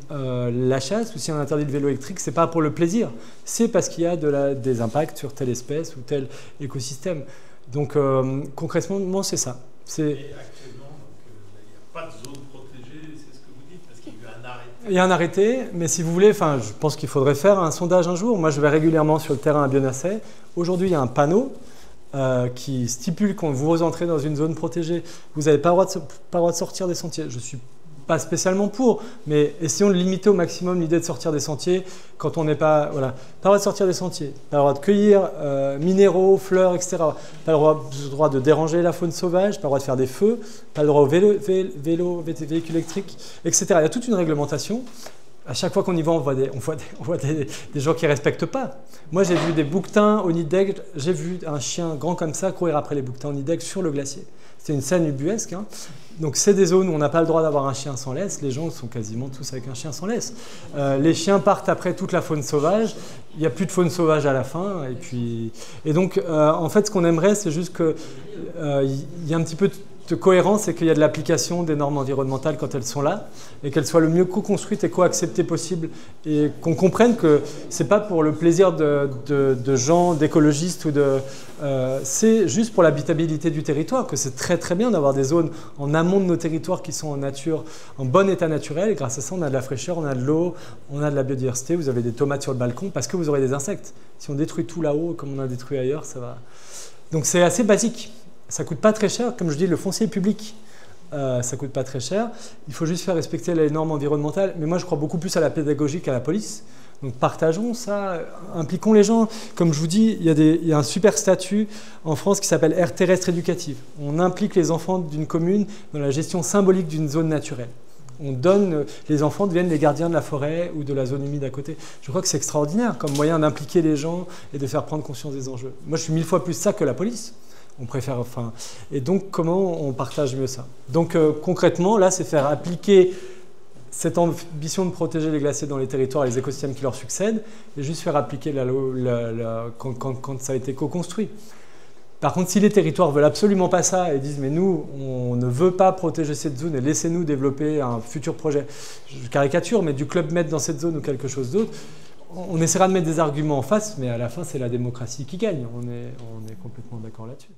la chasse ou si on interdit le vélo électrique, ce n'est pas pour le plaisir, c'est parce qu'il y a des impacts sur telle espèce ou tel écosystème. Donc concrètement, c'est ça. Et actuellement, il n'y a pas de zone protégée, c'est ce que vous dites, parce qu'il y a eu un arrêté. Il y a un arrêté, mais si vous voulez, enfin, je pense qu'il faudrait faire un sondage un jour. Moi, je vais régulièrement sur le terrain à Bionasset. Aujourd'hui, il y a un panneau qui stipule quand vous entrez dans une zone protégée, vous n'avez pas le droit de sortir des sentiers. Je ne suis pas spécialement pour, mais essayons de limiter au maximum l'idée de sortir des sentiers quand on n'est pas... Voilà, pas le droit de sortir des sentiers, pas le droit de cueillir minéraux, fleurs, etc. Pas le droit de déranger la faune sauvage, pas le droit de faire des feux, pas le droit au véhicule électrique, etc. Il y a toute une réglementation. À chaque fois qu'on y va, on voit des gens qui ne respectent pas. Moi, j'ai vu des bouquetins au nid d'aigle. J'ai vu un chien grand comme ça courir après les bouquetins au nid d'aigle sur le glacier. C'était une scène ubuesque, hein. Donc, c'est des zones où on n'a pas le droit d'avoir un chien sans laisse. Les gens sont quasiment tous avec un chien sans laisse. Les chiens partent après toute la faune sauvage. Il n'y a plus de faune sauvage à la fin. Et donc, en fait, ce qu'on aimerait, c'est juste qu'il y a un petit peu de cohérence et qu'il y a de l'application des normes environnementales quand elles sont là et qu'elles soient le mieux co-construites et co-acceptées possible et qu'on comprenne que ce n'est pas pour le plaisir de gens, d'écologistes ou c'est juste pour l'habitabilité du territoire, que c'est très très bien d'avoir des zones en amont de nos territoires qui sont en nature, en bon état naturel, et grâce à ça on a de la fraîcheur, on a de l'eau, on a de la biodiversité, vous avez des tomates sur le balcon parce que vous aurez des insectes. Si on détruit tout là-haut comme on a détruit ailleurs, ça va... Donc c'est assez basique. Ça ne coûte pas très cher, comme je dis, le foncier est public, ça ne coûte pas très cher. Il faut juste faire respecter les normes environnementales. Mais moi, je crois beaucoup plus à la pédagogie qu'à la police. Donc partageons ça, impliquons les gens. Comme je vous dis, il y a un super statut en France qui s'appelle aire terrestre éducative. On implique les enfants d'une commune dans la gestion symbolique d'une zone naturelle. Les enfants deviennent les gardiens de la forêt ou de la zone humide à côté. Je crois que c'est extraordinaire comme moyen d'impliquer les gens et de faire prendre conscience des enjeux. Moi, je suis 1000 fois plus ça que la police. On préfère, enfin, et donc, comment on partage mieux ça? Donc, concrètement, là, c'est faire appliquer cette ambition de protéger les glaciers dans les territoires et les écosystèmes qui leur succèdent, et juste faire appliquer quand ça a été co-construit. Par contre, si les territoires veulent absolument pas ça et disent « mais nous, on ne veut pas protéger cette zone et laissez-nous développer un futur projet », je caricature, mais du Club Med dans cette zone ou quelque chose d'autre, on essaiera de mettre des arguments en face, mais à la fin, c'est la démocratie qui gagne. On est complètement d'accord là-dessus.